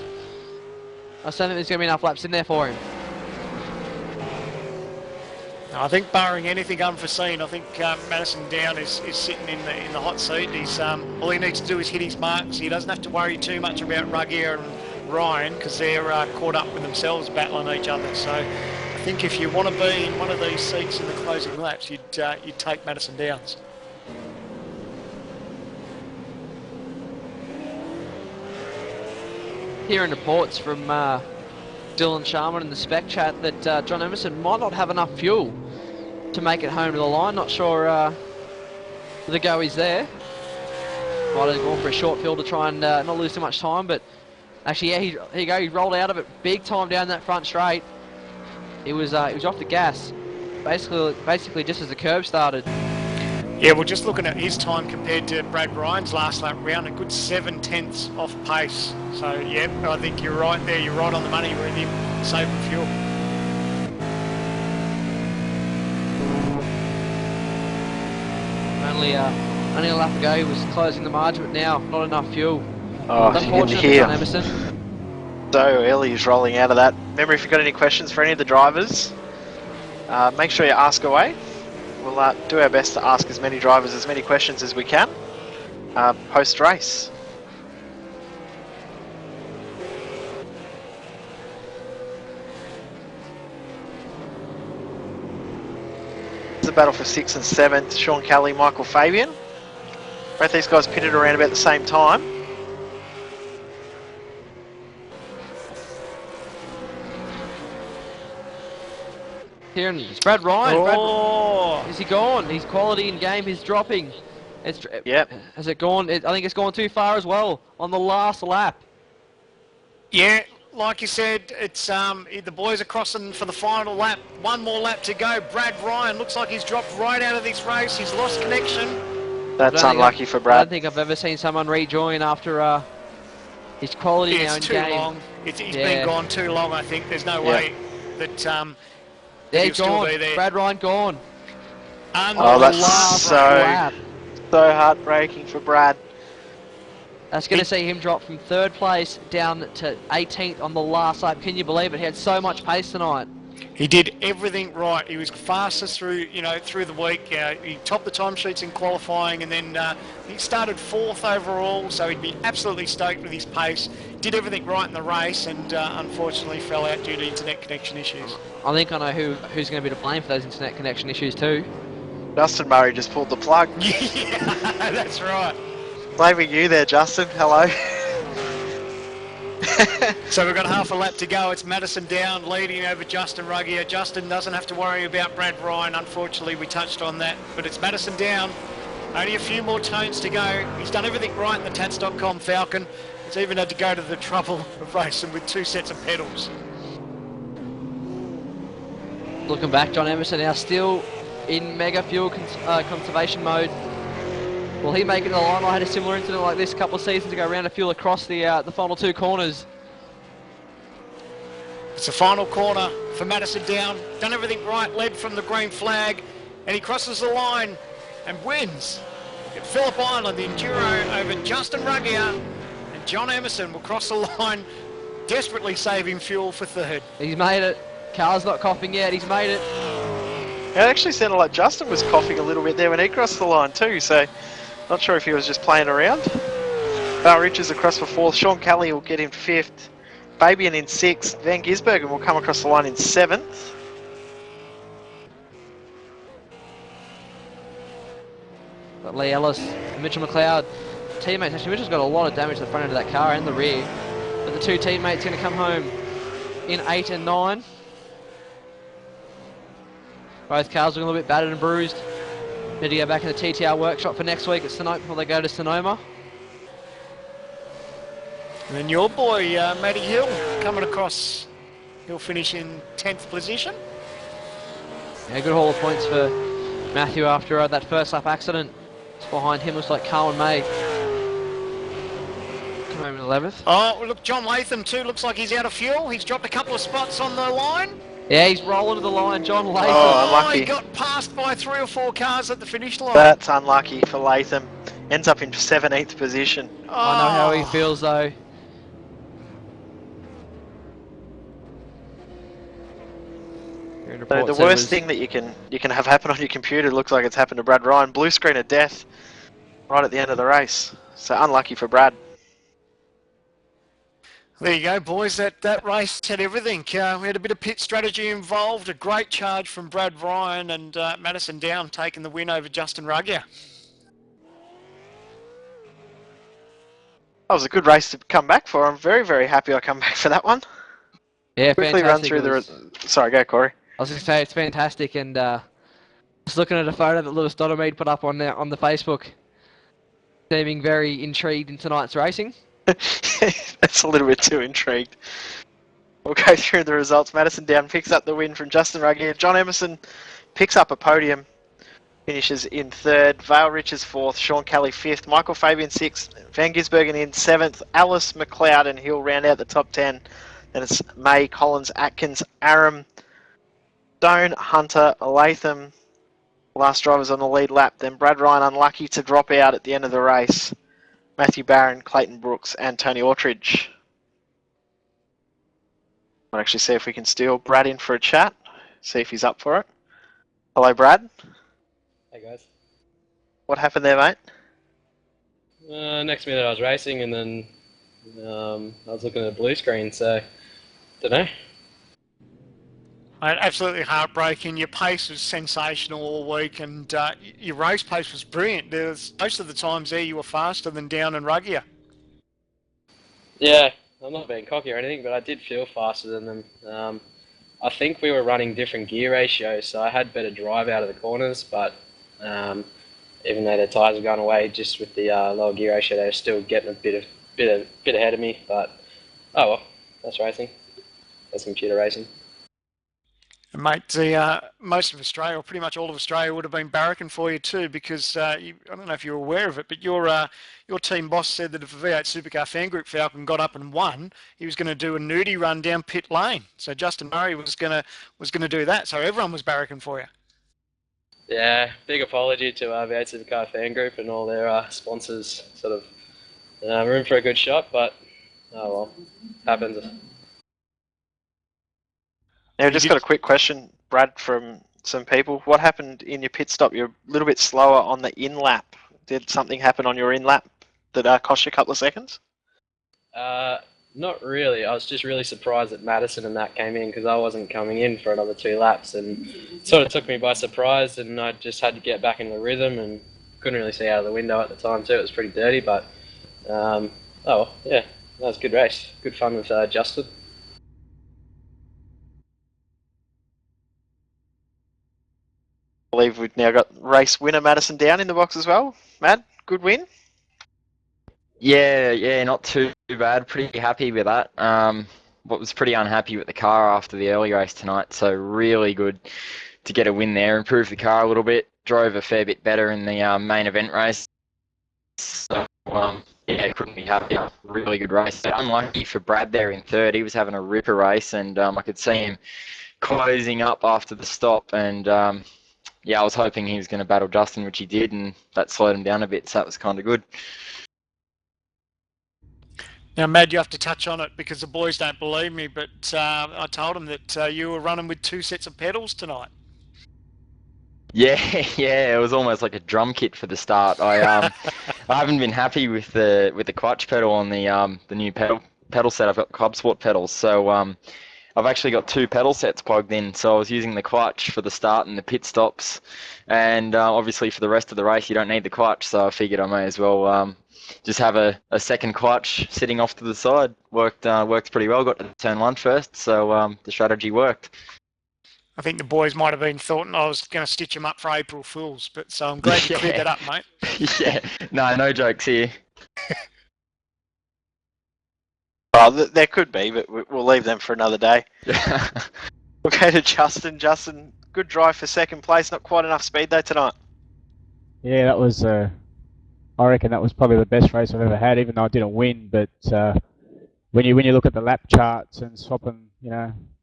I don't think there's going to be enough laps in there for him. I think barring anything unforeseen, I think Madison Down is sitting in the hot seat. He's all he needs to do is hit his marks. He doesn't have to worry too much about Ruggie and Ryan because they're caught up with themselves battling each other. So I think if you want to be in one of these seats in the closing laps, you'd take Madison Downs. Hearing reports from Dylan Sharman in the spec chat that John Emerson might not have enough fuel to make it home to the line. Not sure the go is there. Might have gone for a short fill to try and not lose too much time, but actually, yeah, here you go. He rolled out of it big time down that front straight. He was off the gas, basically just as the curve started. Yeah, well, just looking at his time compared to Brad Ryan's last lap round, a good 7/10 off pace. So, yeah, I think you're right there. You're right on the money with him saving fuel. Only a lap ago he was closing the margin, but now not enough fuel. Oh, Unfortunately for here. John Emerson. So early he's rolling out of that. Remember, if you've got any questions for any of the drivers, make sure you ask away. We'll do our best to ask as many drivers as many questions as we can post-race. It's a battle for 6th and 7th. Sean Kelly, Michael Fabian. Both these guys pitted around about the same time. Here it's Brad Ryan. Oh. Is he gone? His quality in game is dropping. Yep. Has it gone? I think it's gone too far as well on the last lap. Yeah, like you said, it's the boys are crossing for the final lap. One more lap to go. Brad Ryan looks like he's dropped right out of this race. He's lost connection. That's unlucky for I Brad. don't think I've ever seen someone rejoin after his quality now in It's too game. long. He's been gone too long, I think. There's no way that There he'll he's gone. still be there. Brad Ryan gone. Oh, that's last so lap. heartbreaking for Brad. That's going to see him drop from 3rd place down to 18th on the last lap. Can you believe it? He had so much pace tonight. He did everything right. He was fastest through the week. He topped the timesheets in qualifying, and then he started 4th overall. So he'd be absolutely stoked with his pace. Did everything right in the race, and unfortunately fell out due to internet connection issues. I think I know who's going to be to blame for those internet connection issues too. Justin Murray just pulled the plug. Yeah, that's right. Blaming you there, Justin. Hello. So we've got half a lap to go. It's Madison Down leading over Justin Ruggier. Justin doesn't have to worry about Brad Ryan. Unfortunately, we touched on that. But it's Madison Down. Only a few more turns to go. He's done everything right in the Tats.com Falcon. He's even had to go to the trouble of racing with 2 sets of pedals. Looking back, John Emerson now still in mega fuel conservation mode. Will he make it to the line? I had a similar incident like this a couple of seasons ago, ran a fuel across the final 2 corners. It's the final corner for Madison Down. Done everything right, led from the green flag, and he crosses the line and wins. At Phillip Island, the Enduro over Justin Ruggier, and John Emerson will cross the line, desperately saving fuel for third. He's made it. Carl's not coughing yet. He's made it. It actually sounded like Justin was coughing a little bit there when he crossed the line too, so not sure if he was just playing around. Val Richards across for fourth. Sean Kelly will get in fifth. Fabian in sixth. Van Gisbergen will come across the line in seventh. Got Lee Ellis and Mitchell McLeod. Teammates, actually Mitchell's got a lot of damage to the front end of that car and the rear. But the two teammates going to come home in 8 and 9. Both cars looking a little bit battered and bruised. Need to go back in the TTR workshop for next week at Sonoma before they go to Sonoma. And then your boy, Matty Hill, coming across. He'll finish in 10th position. Yeah, good haul of points for Matthew after that first lap accident. It's behind him looks like Carl May. Come home in 11th. Oh, look, John Latham too. Looks like he's out of fuel. He's dropped a couple of spots on the line. Yeah, he's rolling to the line, John Latham. Oh, unlucky. He got passed by 3 or 4 cars at the finish line. That's unlucky for Latham. Ends up in 17th position. Oh. I know how he feels though. So the worst thing that you can have happen on your computer looks like it's happened to Brad Ryan. Blue screen of death right at the end of the race. So unlucky for Brad. There you go, boys. That race had everything. We had a bit of pit strategy involved. A great charge from Brad Ryan and Madison Down taking the win over Justin Ruggier. That was a good race to come back for. I'm very, very happy I come back for that one. Yeah, quickly fantastic. run through the... Sorry, go Corey. I was going to say it's fantastic, and just looking at a photo that Lewis Donomead put up on the Facebook, seeming very intrigued in tonight's racing. That's a little bit too intrigued. We'll go through the results. Madison Down picks up the win from Justin Ruggier. John Emerson picks up a podium, finishes in third. Vale Richards fourth. Sean Kelly fifth. Michael Fabian sixth. Van Gisbergen in seventh. Alice McLeod and Hill round out the top 10. Then it's May, Collins, Atkins, Aram, Stone, Hunter, Latham. Last drivers on the lead lap. Then Brad Ryan unlucky to drop out at the end of the race. Matthew Barron, Clayton Brooks, and Tony Autridge. I'll actually see if we can steal Brad in for a chat. See if he's up for it. Hello, Brad. Hey, guys. What happened there, mate? Next minute I was racing and then I was looking at the blue screen, so don't know. Absolutely heartbreaking. Your pace was sensational all week, and your race pace was brilliant. Most of the times there you were faster than Down and Ruggier. Yeah, I'm not being cocky or anything, but I did feel faster than them. I think we were running different gear ratios, so I had better drive out of the corners, but even though the tyres were going away just with the lower gear ratio, they were still getting a bit ahead of me, but oh well, that's racing. That's computer racing. And mate, most of Australia, or pretty much all of Australia, would have been barracking for you too, because I don't know if you're aware of it, but your team boss said that if a V8 Supercar Fan Group Falcon got up and won, he was going to do a nudie run down pit lane. So Justin Murray was going to do that. So everyone was barracking for you. Yeah, big apology to V8 Supercar Fan Group and all their sponsors. Sort of room for a good shot, but oh well, happens. Now, just got a quick question, Brad, from some people. What happened in your pit stop? You're a little bit slower on the in-lap. Did something happen on your in-lap that cost you a couple of seconds? Not really. I was just really surprised that Madison and that came in because I wasn't coming in for another 2 laps, and it sort of took me by surprise, and I just had to get back into the rhythm and couldn't really see out of the window at the time too. It was pretty dirty, but oh well, yeah, that was a good race. Good fun with Justin. I believe we've now got race winner Madison Down in the box as well. Mad, good win? Yeah, not too bad. Pretty happy with that. But was pretty unhappy with the car after the early race tonight, so really good to get a win there, improve the car a little bit, drove a fair bit better in the main event race, So, yeah, couldn't be happier. Really good race. Unlucky for Brad there in third. He was having a ripper race, and I could see him closing up after the stop. And yeah, I was hoping he was going to battle Justin, which he did, and that slowed him down a bit. So that was kind of good. Now, Mad, you have to touch on it because the boys don't believe me, but I told them that you were running with 2 sets of pedals tonight. Yeah, yeah, it was almost like a drum kit for the start. I haven't been happy with the clutch pedal on the new pedal set. I've got Club Sport pedals, so I've actually got 2 pedal sets plugged in. So I was using the clutch for the start and the pit stops, and obviously for the rest of the race you don't need the clutch. So I figured I may as well just have a second clutch sitting off to the side. Worked pretty well. Got to turn 1 first, so the strategy worked. I think the boys might have been thought I was going to stitch them up for April Fools, but so I'm glad you cleared that up, mate. Yeah, no jokes here. Well, there could be, but we'll leave them for another day. We'll go to Justin. Justin, good drive for second place. Not quite enough speed though tonight. Yeah, that was. I reckon that was probably the best race I've ever had, even though I didn't win. But when you look at the lap charts and swapping,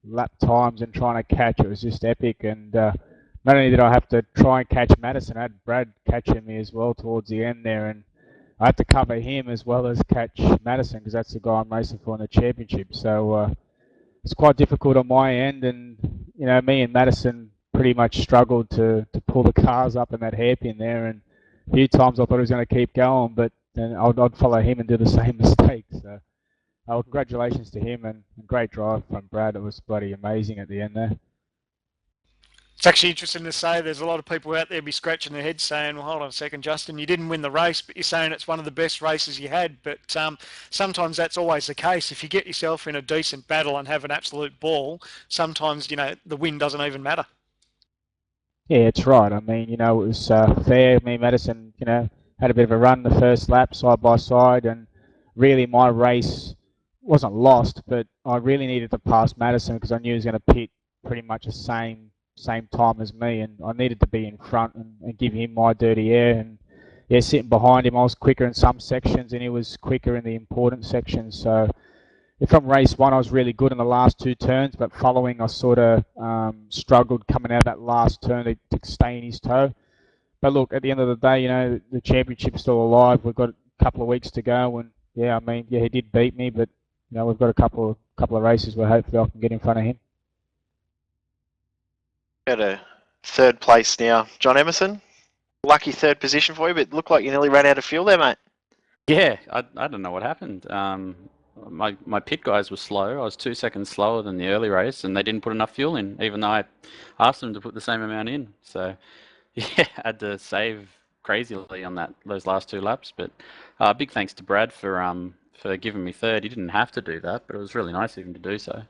lap times and trying to catch, it was just epic. And not only did I have to try and catch Madison, I had Brad catching me as well towards the end there, and I had to cover him as well as catch Madison because that's the guy I'm racing for in the championship. So it's quite difficult on my end, and me and Madison pretty much struggled to pull the cars up in that hairpin there, and a few times I thought he was going to keep going, but then I'd follow him and do the same mistake. So congratulations to him, and great drive from Brad. It was bloody amazing at the end there. It's actually interesting to say there's a lot of people out there be scratching their heads saying, well, hold on a second, Justin, you didn't win the race, but you're saying it's one of the best races you had. But sometimes that's always the case. If you get yourself in a decent battle and have an absolute ball, sometimes, the win doesn't even matter. Yeah, it's right. I mean, it was fair. Me and Madison, had a bit of a run the first lap side by side, and really my race wasn't lost, but I really needed to pass Madison because I knew he was going to pit pretty much the same time as me, and I needed to be in front and give him my dirty air. And yeah, sitting behind him, I was quicker in some sections and he was quicker in the important sections. So from race 1, I was really good in the last 2 turns, but following I sort of struggled coming out of that last turn to stay in his toe. But look, at the end of the day, the championship's still alive. We've got a couple of weeks to go, and yeah, he did beat me, but we've got a couple of races where hopefully I can get in front of him. Got a third place now. John Emerson, lucky third position for you, but it looked like you nearly ran out of fuel there, mate. Yeah, I don't know what happened. My pit guys were slow. I was 2 seconds slower than the early race, and they didn't put enough fuel in, even though I asked them to put the same amount in. So, yeah, I had to save crazily on those last 2 laps. But big thanks to Brad for giving me third. He didn't have to do that, but it was really nice of him to do so.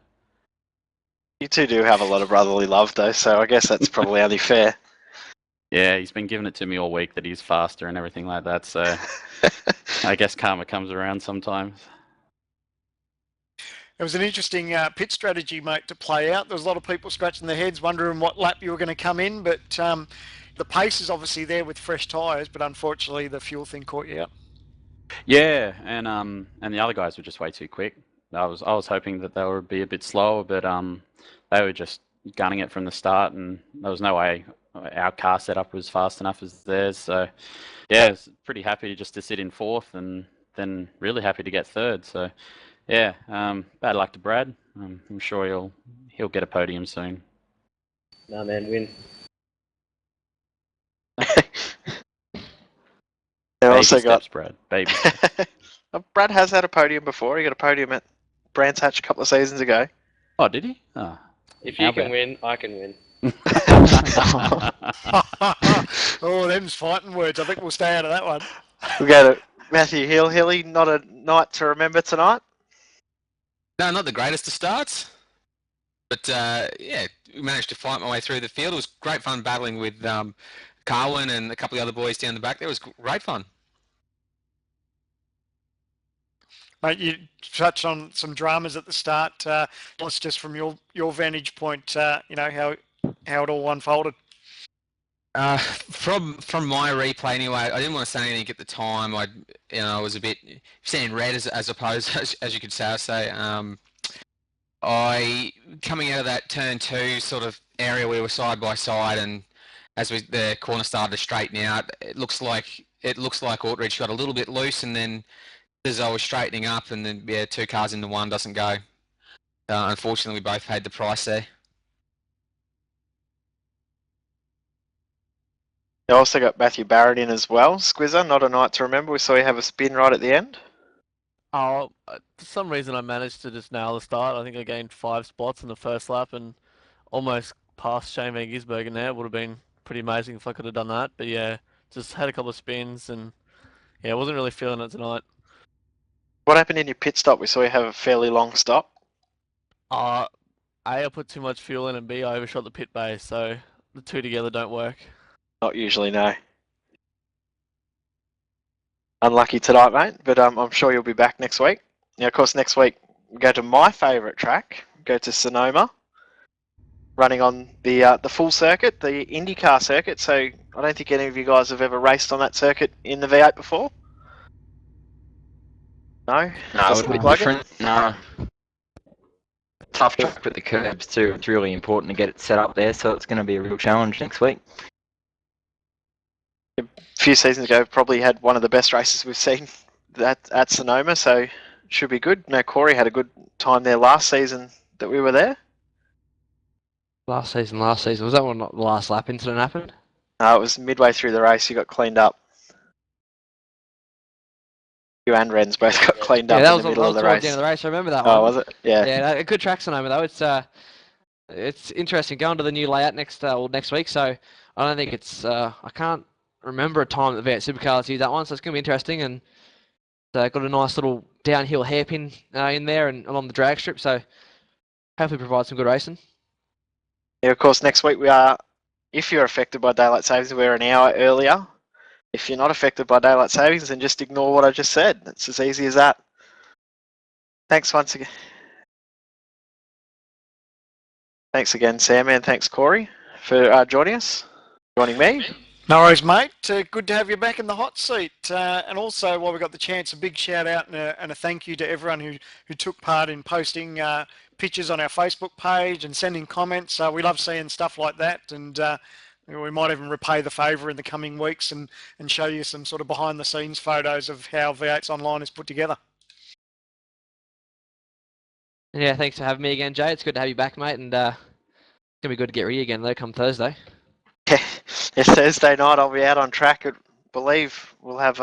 You two do have a lot of brotherly love, though, so I guess that's probably only fair. Yeah, he's been giving it to me all week that he's faster and everything like that, so I guess karma comes around sometimes. It was an interesting pit strategy, mate, to play out. There was a lot of people scratching their heads wondering what lap you were going to come in, but the pace is obviously there with fresh tyres, but unfortunately the fuel thing caught you out. Yeah, and the other guys were just way too quick. I was hoping that they would be a bit slower, but they were just gunning it from the start, and there was no way our car setup was fast enough as theirs. So yeah, I was pretty happy just to sit in 4th, and then really happy to get 3rd. So yeah, bad luck to Brad. I'm sure he'll get a podium soon. No man, win. Baby steps, Brad. Baby. Brad has had a podium before. He got a podium at Brands Hatch a couple of seasons ago. Oh, did he? Oh. If you can win, I can win. Oh, them's fighting words. I think we'll stay out of that one. We'll go to Matthew Hill. Hilly, not a night to remember tonight? No, not the greatest of starts. But yeah, we managed to fight my way through the field. It was great fun battling with Carwin and a couple of other boys down the back. There was great fun. Mate, you touched on some dramas at the start. Tell us just from your vantage point, how it all unfolded. From my replay anyway, I didn't want to say anything at the time. I was a bit seeing red as opposed as you could say. I coming out of that turn 2 sort of area, we were side by side, and as the corner started to straighten out, it looks like Ortridge got a little bit loose, and then as I was straightening up, and then 2 cars into one doesn't go. Unfortunately, we both paid the price there. You also got Matthew Barrett in as well. Squizzer, not a night to remember. We saw you have a spin right at the end. Oh, for some reason I managed to just nail the start. I think I gained 5 spots in the first lap and almost passed Shane Van Gisbergen there. It would have been pretty amazing if I could have done that. But yeah, just had a couple of spins and yeah, wasn't really feeling it tonight. What happened in your pit stop? We saw you have a fairly long stop. A, I put too much fuel in, and B, I overshot the pit bay, so the two together don't work. Not usually, no. Unlucky tonight, mate, but I'm sure you'll be back next week. Now, of course, next week we go to my favourite track, go to Sonoma, running on the full circuit, the IndyCar circuit. So I don't think any of you guys have ever raced on that circuit in the V8 before. No? No, it would be different. No. Tough track with the curbs too. It's really important to get it set up there, so it's going to be a real challenge next week. A few seasons ago, probably had one of the best races we've seen at Sonoma, so it should be good. No, Corey had a good time there last season that we were there. Last season. Was that when the last lap incident happened? It was midway through the race. You got cleaned up. You and Renz both got cleaned up in the middle of the race. The end of the race. I remember that one. Oh, was it? Yeah. Yeah, a good track Sonoma though. It's interesting going to the new layout next week. So I don't think it's. I can't remember a time that V8 Supercars used that one, so it's going to be interesting. And got a nice little downhill hairpin in there and along the drag strip. So hopefully provide some good racing. Yeah, of course, next week we are, if you're affected by daylight savings, we're an hour earlier. If you're not affected by daylight savings, then just ignore what I just said. It's as easy as that. Thanks once again. Thanks again, Sam, and thanks, Corey, for joining me. No worries, mate. Good to have you back in the hot seat. And also, while we got the chance, a big shout out and a thank you to everyone who took part in posting pictures on our Facebook page and sending comments. We love seeing stuff like that, and we might even repay the favour in the coming weeks and show you some sort of behind the scenes photos of how v8sonline is put together. Yeah, thanks for having me again, Jay. It's good to have you back, mate, and it's going to be good to get Rie again, though, come Thursday. Yeah, Thursday night I'll be out on track. I believe we'll have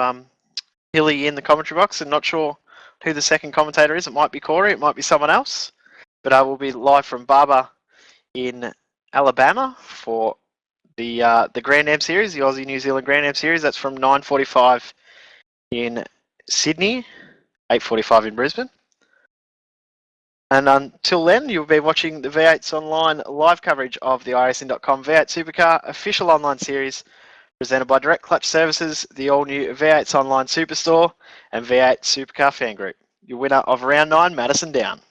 Hilly in the commentary box, and not sure who the second commentator is. It might be Corey, it might be someone else, but I will be live from Barber in Alabama for the Grand Am Series, the Aussie New Zealand Grand Am Series. That's from 9:45 in Sydney, 8:45 in Brisbane. And until then, you'll be watching the v8sonline live coverage of the Iracing.com V8 Supercar official online series presented by Direct Clutch Services, the all-new V8sonline Superstore, and V8 Supercar Fan Group. Your winner of Round 9, Madison Down.